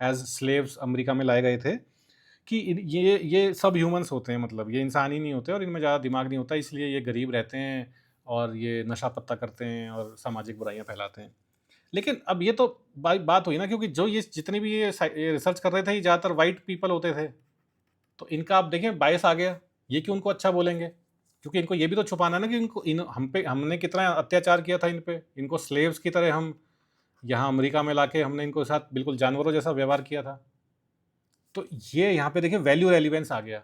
Speaker 1: एज स्लेव्स अमेरिका में लाए गए थे, कि ये सब ह्यूमंस होते हैं, मतलब ये इंसान ही नहीं होते और इनमें ज़्यादा दिमाग नहीं होता, इसलिए ये गरीब रहते हैं और ये नशा पत्ता करते हैं और सामाजिक बुराइयां फैलाते हैं। लेकिन अब ये तो बात हुई ना, क्योंकि जो ये जितने भी ये रिसर्च कर रहे थे, ये ज़्यादातर वाइट पीपल होते थे, तो इनका आप देखें बायस आ गया। ये क्यों उनको अच्छा बोलेंगे, क्योंकि इनको ये भी तो छुपाना है ना कि इनको हम पे हमने कितना अत्याचार किया था इन पे, इनको स्लेव्स की तरह हम यहाँ अमेरिका में लाके हमने इनको साथ बिल्कुल जानवरों जैसा व्यवहार किया था। तो ये यहाँ पे देखिए वैल्यू रेलिवेंस आ गया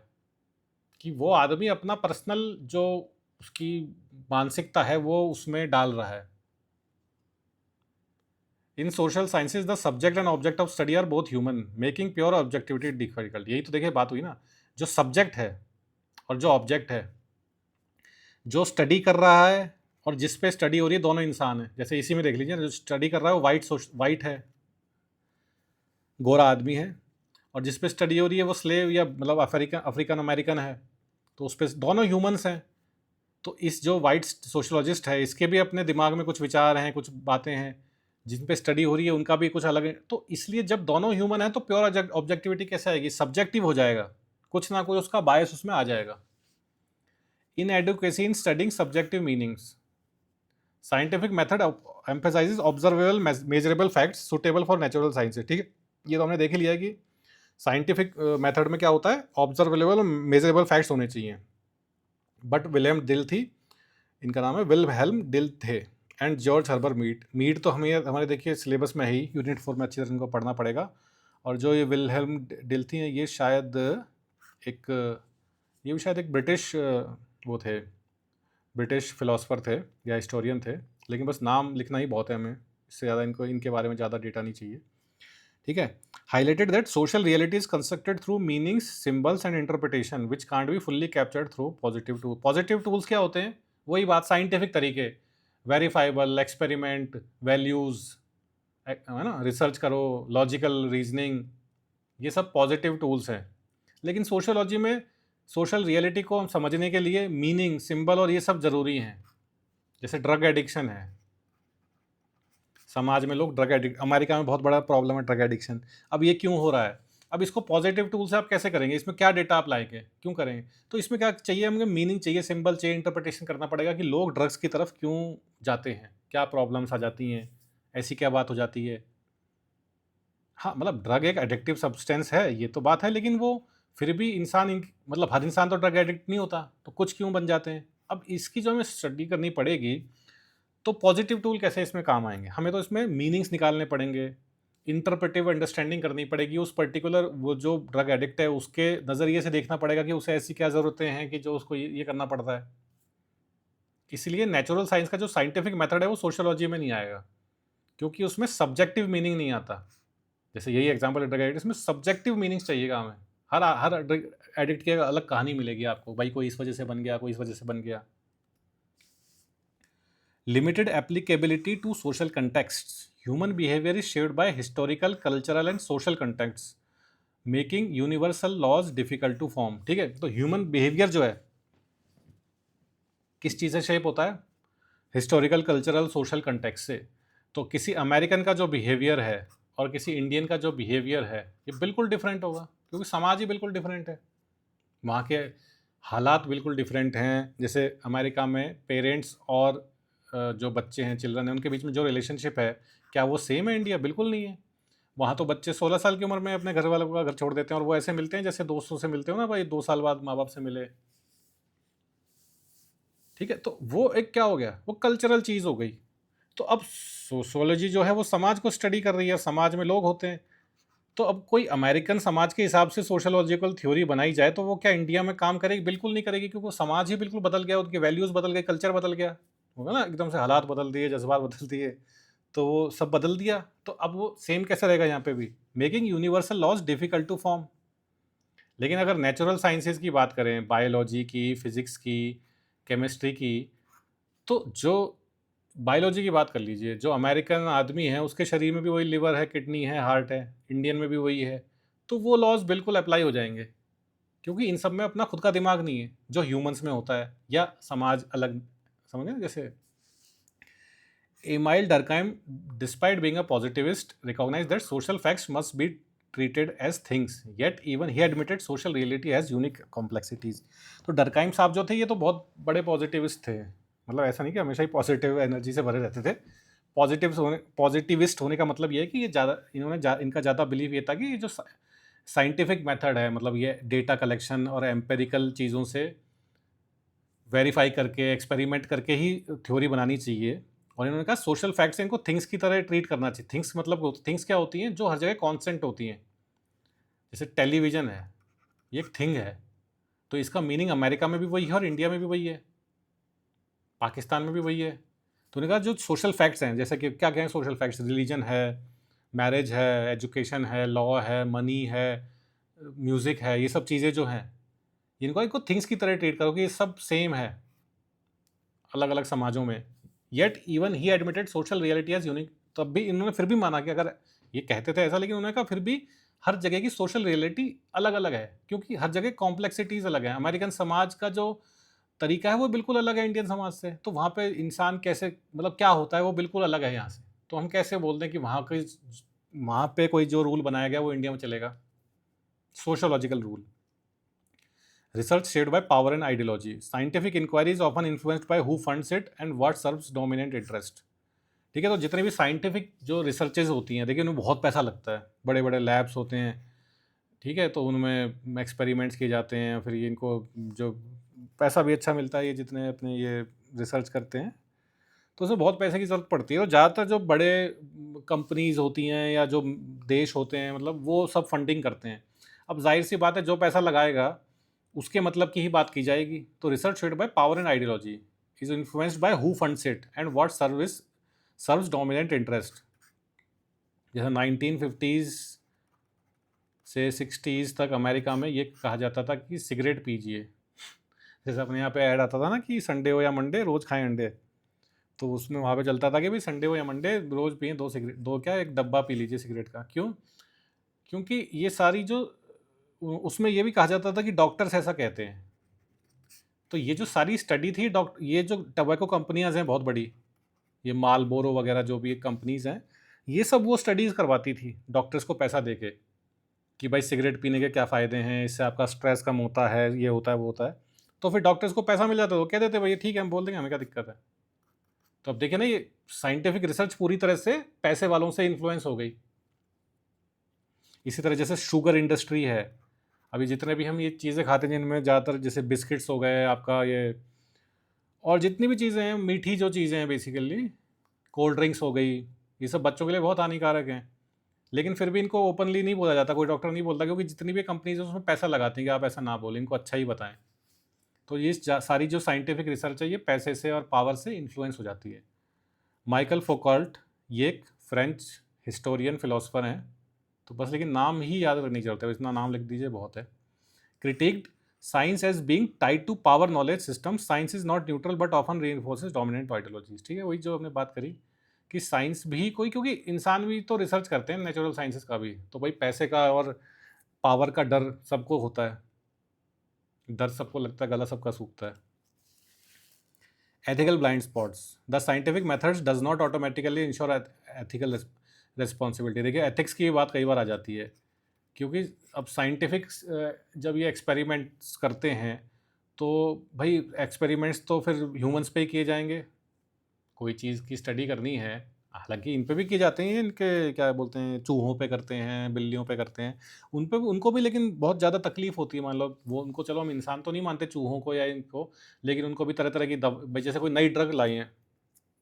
Speaker 1: कि वो आदमी अपना पर्सनल जो उसकी मानसिकता है वो उसमें डाल रहा है। In social sciences the subject and object of study are both human, making pure objectivity difficult. यही तो देखिए बात हुई ना, जो सब्जेक्ट है और जो ऑब्जेक्ट है, जो स्टडी कर रहा है और जिस पे स्टडी हो रही है, दोनों इंसान है। जैसे इसी में देख लीजिए, जो स्टडी कर रहा है वो वाइट है, गोरा आदमी है, और जिस पे स्टडी हो रही है वो स्लेव या मतलब अफ्रीकन अमेरिकन है, तो उस पर दोनों ह्यूमंस हैं। तो इस जो वाइट सोशोलॉजिस्ट है, इसके भी अपने दिमाग में कुछ विचार हैं, कुछ बातें हैं, जिन पे स्टडी हो रही है उनका भी कुछ अलग है। तो इसलिए जब दोनों ह्यूमन है तो प्योर ऑब्जेक्टिविटी कैसे आएगी, सब्जेक्टिव हो जाएगा, कुछ ना कोई उसका बायस उसमें आ जाएगा। Inadequacy in studying subjective meanings. Scientific method emphasizes observable, measurable facts suitable for natural sciences, ठीक है। ये तो हमने देख ही लिया है कि साइंटिफिक मेथड में क्या होता है, ऑब्जर्वेबल मेजरेबल फैक्ट्स होने चाहिए। बट विलियम डिल थी, इनका नाम है विल्हेल्म डिल थे, एंड जॉर्ज हर्बर मीड तो हमें हमारे देखिए सिलेबस में ही, यूनिट 4 में अच्छी तरह इनको पढ़ना पड़ेगा। और जो ये विल्हेल्म डिल थी, ये शायद ये भी शायद एक ब्रिटिश वो थे, ब्रिटिश फिलोसफर थे या हिस्टोरियन थे, लेकिन बस नाम लिखना ही बहुत है हमें, इससे ज़्यादा इनके बारे में ज़्यादा डेटा नहीं चाहिए, ठीक है। Highlighted that social reality is constructed through meanings, symbols and interpretation which can't be fully captured through positive tool. Positive tools क्या होते हैं, वही बात, साइंटिफिक तरीके, वेरीफाइबल, एक्सपेरिमेंट, वैल्यूज़, है ना, रिसर्च करो, लॉजिकल रीजनिंग, ये सब पॉजिटिव टूल्स हैं। लेकिन सोशोलॉजी में सोशल रियलिटी को समझने के लिए मीनिंग, सिंबल और ये सब ज़रूरी हैं। जैसे ड्रग एडिक्शन है, समाज में लोग ड्रग एडिक्ट, अमेरिका में बहुत बड़ा प्रॉब्लम है ड्रग एडिक्शन। अब ये क्यों हो रहा है, अब इसको पॉजिटिव टूल से आप कैसे करेंगे, इसमें क्या डेटा आप लाएंगे, क्यों करेंगे। तो इसमें क्या चाहिए, हमें मीनिंग चाहिए, सिंबल चाहिए, इंटरप्रिटेशन करना पड़ेगा कि लोग ड्रग्स की तरफ क्यों जाते हैं, क्या प्रॉब्लम्स आ जाती हैं, ऐसी क्या बात हो जाती है। हाँ, मतलब ड्रग एक एडिक्टिव सब्सटेंस है, ये तो बात है, लेकिन वो फिर भी मतलब हर इंसान तो ड्रग एडिक्ट नहीं होता, तो कुछ क्यों बन जाते हैं। अब इसकी जो हमें स्टडी करनी पड़ेगी, तो पॉजिटिव टूल कैसे इसमें काम आएंगे, हमें तो इसमें मीनिंग्स निकालने पड़ेंगे, इंटरप्रेटिव अंडरस्टैंडिंग करनी पड़ेगी, उस पर्टिकुलर वो जो ड्रग एडिक्ट है उसके नज़रिए से देखना पड़ेगा कि उसे ऐसी क्या ज़रूरतें हैं कि जो उसको ये करना पड़ता है। इसलिए नेचुरल साइंस का जो साइंटिफिक मेथड है वो सोशियोलॉजी में नहीं आएगा, क्योंकि उसमें सब्जेक्टिव मीनिंग नहीं आता। जैसे यही एग्जाम्पल ड्रग एडिक्ट, इसमें सब्जेक्टिव मीनिंग्स चाहिएगा हमें। हर ड्रग एडिक्ट की अलग कहानी मिलेगी आपको, भाई कोई इस वजह से बन गया, कोई इस वजह से बन गया। Limited applicability to social context, human behaviour is shaped by historical, cultural and social contexts, making universal laws difficult to form. ठीक है, तो ह्यूमन बिहेवियर जो है किस चीज़ से शेप होता है? हिस्टोरिकल, कल्चरल, सोशल कंटेक्स्ट से। तो किसी अमेरिकन का जो बिहेवियर है और किसी इंडियन का जो बिहेवियर है, ये बिल्कुल डिफरेंट होगा, क्योंकि समाज ही बिल्कुल डिफरेंट है, वहाँ के हालात बिल्कुल डिफरेंट हैं। जैसे अमेरिका में पेरेंट्स और जो बच्चे हैं, चिल्ड्रन हैं, उनके बीच में जो रिलेशनशिप है, क्या वो सेम है इंडिया? बिल्कुल नहीं है। वहाँ तो बच्चे 16 साल की उम्र में अपने घर वालों का घर छोड़ देते हैं और वो ऐसे मिलते हैं जैसे दोस्तों से मिलते हो ना, भाई 2 साल बाद माँ बाप से मिले। ठीक है, तो वो एक क्या हो गया, वो कल्चरल चीज़ हो गई। तो अब सोशियोलॉजी जो है वो समाज को स्टडी कर रही है, समाज में लोग होते हैं। तो अब कोई अमेरिकन समाज के हिसाब से सोशोलॉजिकल थ्योरी बनाई जाए तो वो क्या इंडिया में काम करेगी? बिल्कुल नहीं करेगी, क्योंकि वो समाज ही बिल्कुल बदल गया, उनके वैल्यूज़ बदल गए, कल्चर बदल गया होगा ना, एकदम से हालात बदल दिए, जज्बात बदल दिए, तो वो सब बदल दिया। तो अब वो सेम कैसे रहेगा यहाँ पे भी? Making universal laws difficult to form. लेकिन अगर नेचुरल साइंसेज की बात करें, बायोलॉजी की, फिजिक्स की, केमिस्ट्री की, तो जो बायोलॉजी की बात कर लीजिए, जो अमेरिकन आदमी है उसके शरीर में भी वही लिवर है, किडनी है, हार्ट है, इंडियन में भी वही है, तो वो लॉज बिल्कुल अप्लाई हो जाएंगे, क्योंकि इन सब में अपना खुद का दिमाग नहीं है जो ह्यूमंस में होता है, या समाज अलग। समझे? जैसे Emile Durkheim, despite being a positivist, recognise that social facts must be treated as things, yet even he admitted social reality has unique complexities। तो डरकाइम साहब जो थे ये तो बहुत बड़े पॉजिटिविस्ट थे, मतलब ऐसा नहीं कि हमेशा ही पॉजिटिव एनर्जी से भरे रहते थे। पॉजिटिविस्ट होने का मतलब ये है कि ये ज़्यादा इनका ज़्यादा बिलीव ये था कि ये जो साइंटिफिक मेथड है, मतलब ये डेटा कलेक्शन और एम्पेरिकल चीज़ों से वेरीफाई करके, एक्सपेरिमेंट करके ही थ्योरी बनानी चाहिए। और इन्होंने कहा सोशल फैक्ट्स इनको थिंग्स की तरह ट्रीट करना चाहिए। थिंग्स मतलब थिंग्स क्या होती हैं? जो हर जगह कॉन्स्टेंट होती हैं। जैसे टेलीविज़न है, ये एक थिंग है, तो इसका मीनिंग अमेरिका में भी वही है और इंडिया में भी वही है, पाकिस्तान में भी वही है। तो उन्होंने कहा जो सोशल फैक्ट्स हैं, जैसे कि क्या कहें सोशल फैक्ट्स, रिलीजन है, मैरिज है, एजुकेशन है, लॉ है, मनी है, म्यूज़िक है, ये सब चीज़ें जो हैं, इनको थिंग्स की तरह ट्रीट करो कि ये सब सेम है अलग अलग समाजों में। Yet even he admitted social reality as unique. तब भी इन्होंने फिर भी माना कि अगर ये कहते थे ऐसा, लेकिन उन्होंने कहा फिर भी हर जगह की सोशल रियलिटी अलग अलग है, क्योंकि हर जगह कॉम्प्लेक्सिटीज़ अलग है। अमेरिकन समाज का जो तरीका है वो बिल्कुल अलग है इंडियन समाज से, तो वहाँ पे इंसान कैसे, मतलब क्या होता है वो बिल्कुल अलग है यहाँ से। तो हम कैसे बोलते हैं कि वहाँ पे कोई जो रूल बनाया गया वो इंडिया में चलेगा? Sociological rule. Research shaped by power and ideology. Scientific inquiry is often influenced by who funds it and what serves dominant interest। ठीक है, तो जितने भी साइंटिफिक जो रिसर्चेज होती हैं, देखिए उनमें बहुत पैसा लगता है, बड़े बड़े लैब्स होते हैं। ठीक है, तो उनमें एक्सपेरिमेंट्स किए जाते हैं, फिर ये इनको जो पैसा भी अच्छा मिलता है, ये जितने अपने ये रिसर्च करते हैं, तो उसमें बहुत पैसे की ज़रूरत पड़ती है। और ज़्यादातर जो बड़े कंपनीज होती हैं या जो देश होते हैं, मतलब वो सब फंडिंग करते हैं। अब जाहिर सी बात है, जो पैसा लगाएगा उसके मतलब की ही बात की जाएगी। तो research shed by power and ideology is influenced by who funds it and what serves dominant interest. जैसे 1950s से 60s तक अमेरिका में ये कहा जाता था कि सिगरेट पीजिए। जैसे अपने यहाँ पे ऐड आता था ना कि संडे हो या मंडे रोज़ खाएं अंडे, तो उसमें वहाँ पे चलता था कि भाई संडे हो या मंडे रोज़ पिए 2 सिगरेट, 2 क्या, 1 डब्बा पी लीजिए सिगरेट का। क्यों? क्योंकि ये सारी जो उसमें ये भी कहा जाता था कि डॉक्टर्स ऐसा कहते हैं। तो ये जो सारी स्टडी थी, ये जो टबैको कंपनियां हैं बहुत बड़ी, ये मालबोरो वगैरह जो भी कंपनीज हैं, ये सब वो स्टडीज़ करवाती थी डॉक्टर्स को पैसा देके कि भाई सिगरेट पीने के क्या फ़ायदे हैं, इससे आपका स्ट्रेस कम होता है, ये होता है, वो होता है। तो फिर डॉक्टर्स को पैसा मिल जाता है, वो कह देते भाई ठीक है, हम बोल देंगे, हमें क्या दिक्कत है। तो अब देखिए ना, ये साइंटिफिक रिसर्च पूरी तरह से पैसे वालों से इन्फ्लुएंस हो गई। इसी तरह जैसे शुगर इंडस्ट्री है, अभी जितने भी हम ये चीज़ें खाते हैं जिनमें ज़्यादातर जैसे बिस्किट्स हो गए आपका, ये और जितनी भी चीज़ें हैं मीठी जो चीज़ें हैं बेसिकली, कोल्ड ड्रिंक्स हो गई, ये सब बच्चों के लिए बहुत हानिकारक हैं। लेकिन फिर भी इनको ओपनली नहीं बोला जाता, कोई डॉक्टर नहीं बोलता, क्योंकि जितनी भी कंपनीज हैं उसमें पैसा लगाती हैं कि आप ऐसा ना बोलें, इनको अच्छा ही बताएं। तो ये सारी जो साइंटिफिक रिसर्च है ये पैसे से और पावर से इन्फ्लुएंस हो जाती है। माइकल फोकॉल्ट, ये एक फ्रेंच हिस्टोरियन फिलोसफर हैं, तो बस लेकिन नाम ही याद नहीं चलता, इतना नाम लिख दीजिए बहुत है। Critiqued science as being tied to power knowledge system, science is not neutral but often reinforces dominant ideologies. ठीक है, वही जो हमने बात करी कि साइंस भी कोई, क्योंकि इंसान भी तो रिसर्च करते हैं नेचुरल साइंसेस का भी, तो भाई पैसे का और पावर का डर सबको होता है, डर सबको लगता है, गला सबका सूखता है। Ethical blind spots, the scientific methods does not automatically ensure ethical responsibility. देखिए एथिक्स की बात कई बार आ जाती है, क्योंकि अब साइंटिफिक जब ये एक्सपेरिमेंट्स करते हैं तो भाई एक्सपेरिमेंट्स तो फिर ह्यूमंस पे ही किए जाएंगे। कोई चीज़ की स्टडी करनी है, हालांकि इन पे भी किए जाते हैं, इनके क्या बोलते हैं, चूहों पे करते हैं, बिल्लियों पे करते हैं, उन पे उनको भी लेकिन बहुत ज़्यादा तकलीफ होती है। मान लो वो उनको, चलो हम इंसान तो नहीं मानते चूहों को या इनको, लेकिन उनको भी तरह तरह की भाई जैसे कोई नई ड्रग लाई है,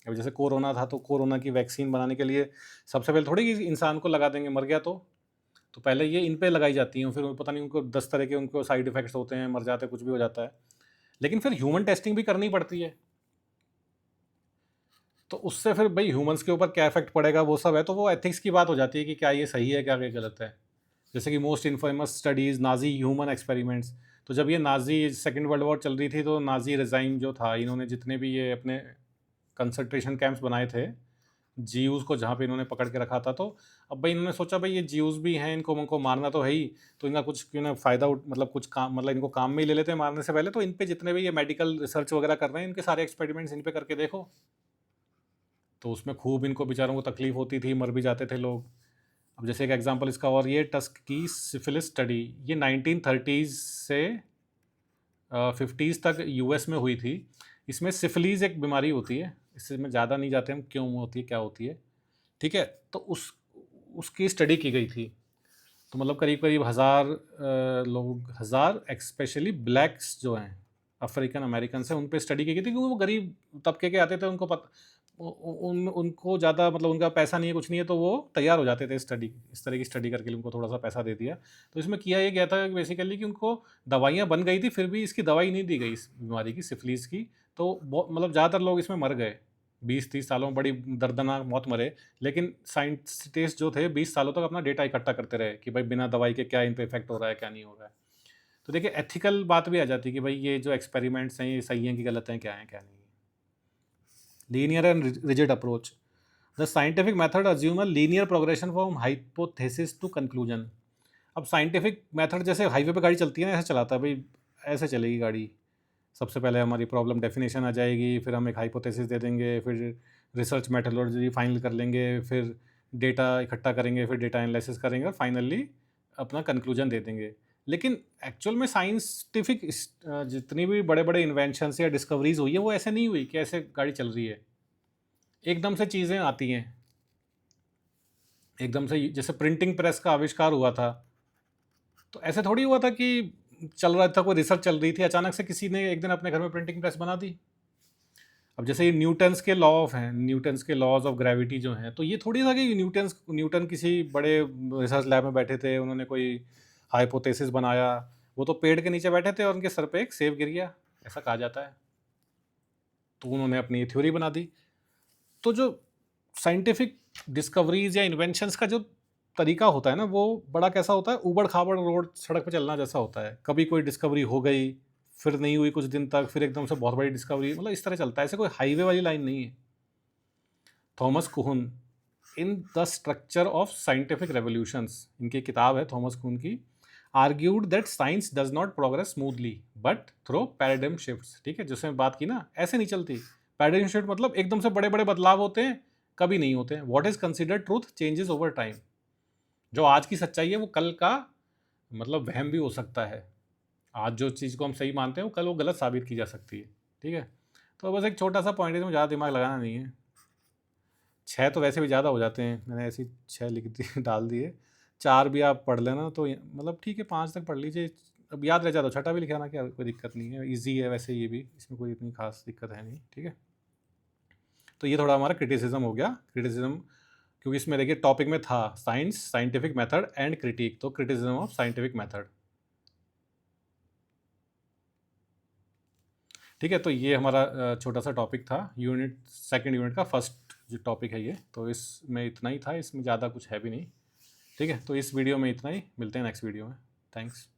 Speaker 1: अब जैसे कोरोना था तो कोरोना की वैक्सीन बनाने के लिए सबसे पहले थोड़ी कि इंसान को लगा देंगे, मर गया तो पहले ये इन पे लगाई जाती हैं, फिर पता नहीं उनको 10 तरह के उनको साइड इफेक्ट्स होते हैं, मर जाते हैं, कुछ भी हो जाता है, लेकिन फिर ह्यूमन टेस्टिंग भी करनी पड़ती है। तो उससे फिर भाई ह्यूमंस के ऊपर क्या इफेक्ट पड़ेगा वो सब है, तो वो एथिक्स की बात हो जाती है कि क्या ये सही है, क्या ये गलत है। जैसे कि most infamous studies Nazi human experiments, तो जब ये नाजी सेकेंड वर्ल्ड वॉर चल रही थी तो नाजी रिजाइम जो था, इन्होंने जितने भी ये अपने कंसंट्रेशन कैंप्स बनाए थे, जीयूज़ को जहाँ पे इन्होंने पकड़ के रखा था, तो अब भाई इन्होंने सोचा भाई ये जीयूज़ भी हैं, इनको मारना तो है ही, तो इनका कुछ क्यों ना फ़ायदा मतलब कुछ काम, मतलब इनको काम में ही ले लेते हैं मारने से पहले, तो इन पे जितने भी ये मेडिकल रिसर्च वगैरह कर रहे हैं इनके सारे एक्सपेरिमेंट्स इन पे करके देखो। तो उसमें खूब इनको बेचारों को तकलीफ होती थी, मर भी जाते थे लोग। अब जैसे एक एग्जांपल इसका और, ये टस्क की सिफिलिस स्टडी, ये 1930s से 50s तक यूएस में हुई थी। इसमें सिफिलीज एक बीमारी होती है, इससे में ज़्यादा नहीं जाते हम क्यों होती है क्या होती है, ठीक है। तो उसकी स्टडी की गई थी, तो मतलब करीब करीब 1000 लोग, 1000 स्पेशली ब्लैक्स जो हैं अफ्रीकन अमेरिकन से, उन पे स्टडी की गई थी, क्योंकि वो गरीब तबके के आते थे, उनको उनको ज़्यादा मतलब उनका पैसा नहीं है, कुछ नहीं है, तो वो तैयार हो जाते थे स्टडी, इस तरह की स्टडी करके उनको थोड़ा सा पैसा दे दिया। तो इसमें किया ये गया था बेसिकली कि उनको दवाइयाँ बन गई थी, फिर भी इसकी दवाई नहीं दी गई इस बीमारी की, सिफिलिस की, तो मतलब ज़्यादातर लोग इसमें मर गए, 20-30 सालों में बड़ी दर्दनाक मौत मरे। लेकिन साइंटिस्ट जो थे 20 सालों तक अपना डेटा इकट्ठा करते रहे कि भाई बिना दवाई के क्या इन पे इफेक्ट हो रहा है, क्या नहीं हो रहा है। तो देखिए एथिकल बात भी आ जाती है कि भाई ये जो एक्सपेरिमेंट्स हैं ये सही हैं कि गलत हैं, क्या हैं क्या नहीं है। Linear and rigid approach, the scientific method assume a linear progression from hypothesis to conclusion. अब साइंटिफिक मेथड जैसे हाईवे पे गाड़ी चलती है ना, ऐसे चलाता है भाई, ऐसे चलेगी गाड़ी। सबसे पहले हमारी प्रॉब्लम डेफिनेशन आ जाएगी, फिर हम एक हाइपोथेसिस दे देंगे, फिर रिसर्च मेथोडोलॉजी फाइनल कर लेंगे, फिर डेटा इकट्ठा करेंगे, फिर डेटा एनालिसिस करेंगे और फाइनली अपना कंक्लूजन दे देंगे। लेकिन एक्चुअल में साइंटिफिक जितनी भी बड़े बड़े इन्वेंशंस या डिस्कवरीज हुई है वो ऐसे नहीं हुई कि ऐसे गाड़ी चल रही है, एकदम से चीज़ें आती हैं, एकदम से जैसे प्रिंटिंग प्रेस का आविष्कार हुआ था, तो ऐसे थोड़ी हुआ था कि चल रहा था, कोई रिसर्च चल रही थी, अचानक से किसी ने एक दिन अपने घर में प्रिंटिंग प्रेस बना दी। अब जैसे ये न्यूटन्स के लॉ ऑफ हैं, न्यूटन्स के लॉज ऑफ ग्रेविटी जो हैं, तो ये थोड़ी था कि न्यूटन किसी बड़े रिसर्च लैब में बैठे थे, उन्होंने कोई हाइपोथेसिस बनाया, वो तो पेड़ के नीचे बैठे थे और उनके सर पे एक सेब गिर गया, ऐसा कहा जाता है, तो उन्होंने अपनी थ्योरी बना दी। तो जो साइंटिफिक डिस्कवरीज या इन्वेंशंस का जो तरीका होता है ना, वो बड़ा कैसा होता है, ऊबड़ खाबड़ रोड सड़क पे चलना जैसा होता है। कभी कोई डिस्कवरी हो गई, फिर नहीं हुई कुछ दिन तक, फिर एकदम से बहुत बड़ी डिस्कवरी, मतलब इस तरह चलता है, ऐसे कोई हाईवे वाली लाइन नहीं है। Thomas Kuhn in the structure of scientific revolutions, इनकी किताब है थॉमस कुहन की, argued that science does not progress smoothly but through paradigm shifts. ठीक है, जिसमें बात की ना, ऐसे नहीं चलती। पैराडिम शिफ्ट मतलब एकदम से बड़े बड़े बदलाव होते हैं, कभी नहीं होते हैं। What is considered truth changes over time. जो आज की सच्चाई है वो कल का मतलब वहम भी हो सकता है। आज जो चीज़ को हम सही मानते हैं वो कल वो गलत साबित की जा सकती है। ठीक है, तो बस एक छोटा सा पॉइंट है, इसमें ज़्यादा दिमाग लगाना नहीं है। 6 तो वैसे भी ज़्यादा हो जाते हैं, मैंने ऐसी 6 लिख दी डाल दिए, 4 भी आप पढ़ लेना तो मतलब ठीक है, 5 तक पढ़ लीजिए, अब याद रह जाता, छठा भी लिखाना क्या कोई दिक्कत नहीं है, ईजी है वैसे ये भी, इसमें कोई इतनी खास दिक्कत है नहीं। ठीक है, तो ये थोड़ा हमारा क्रिटिसिज्म हो गया। क्रिटिसिज्म क्योंकि इसमें देखिए टॉपिक में था science, scientific method and critic, तो क्रिटिसिज्म ऑफ साइंटिफिक मेथड। ठीक है, तो ये हमारा छोटा सा टॉपिक था, सेकंड यूनिट का फर्स्ट जो टॉपिक है ये, तो इसमें इतना ही था, इसमें ज़्यादा कुछ है भी नहीं। ठीक है, तो इस वीडियो में इतना ही, मिलते हैं नेक्स्ट वीडियो में। थैंक्स।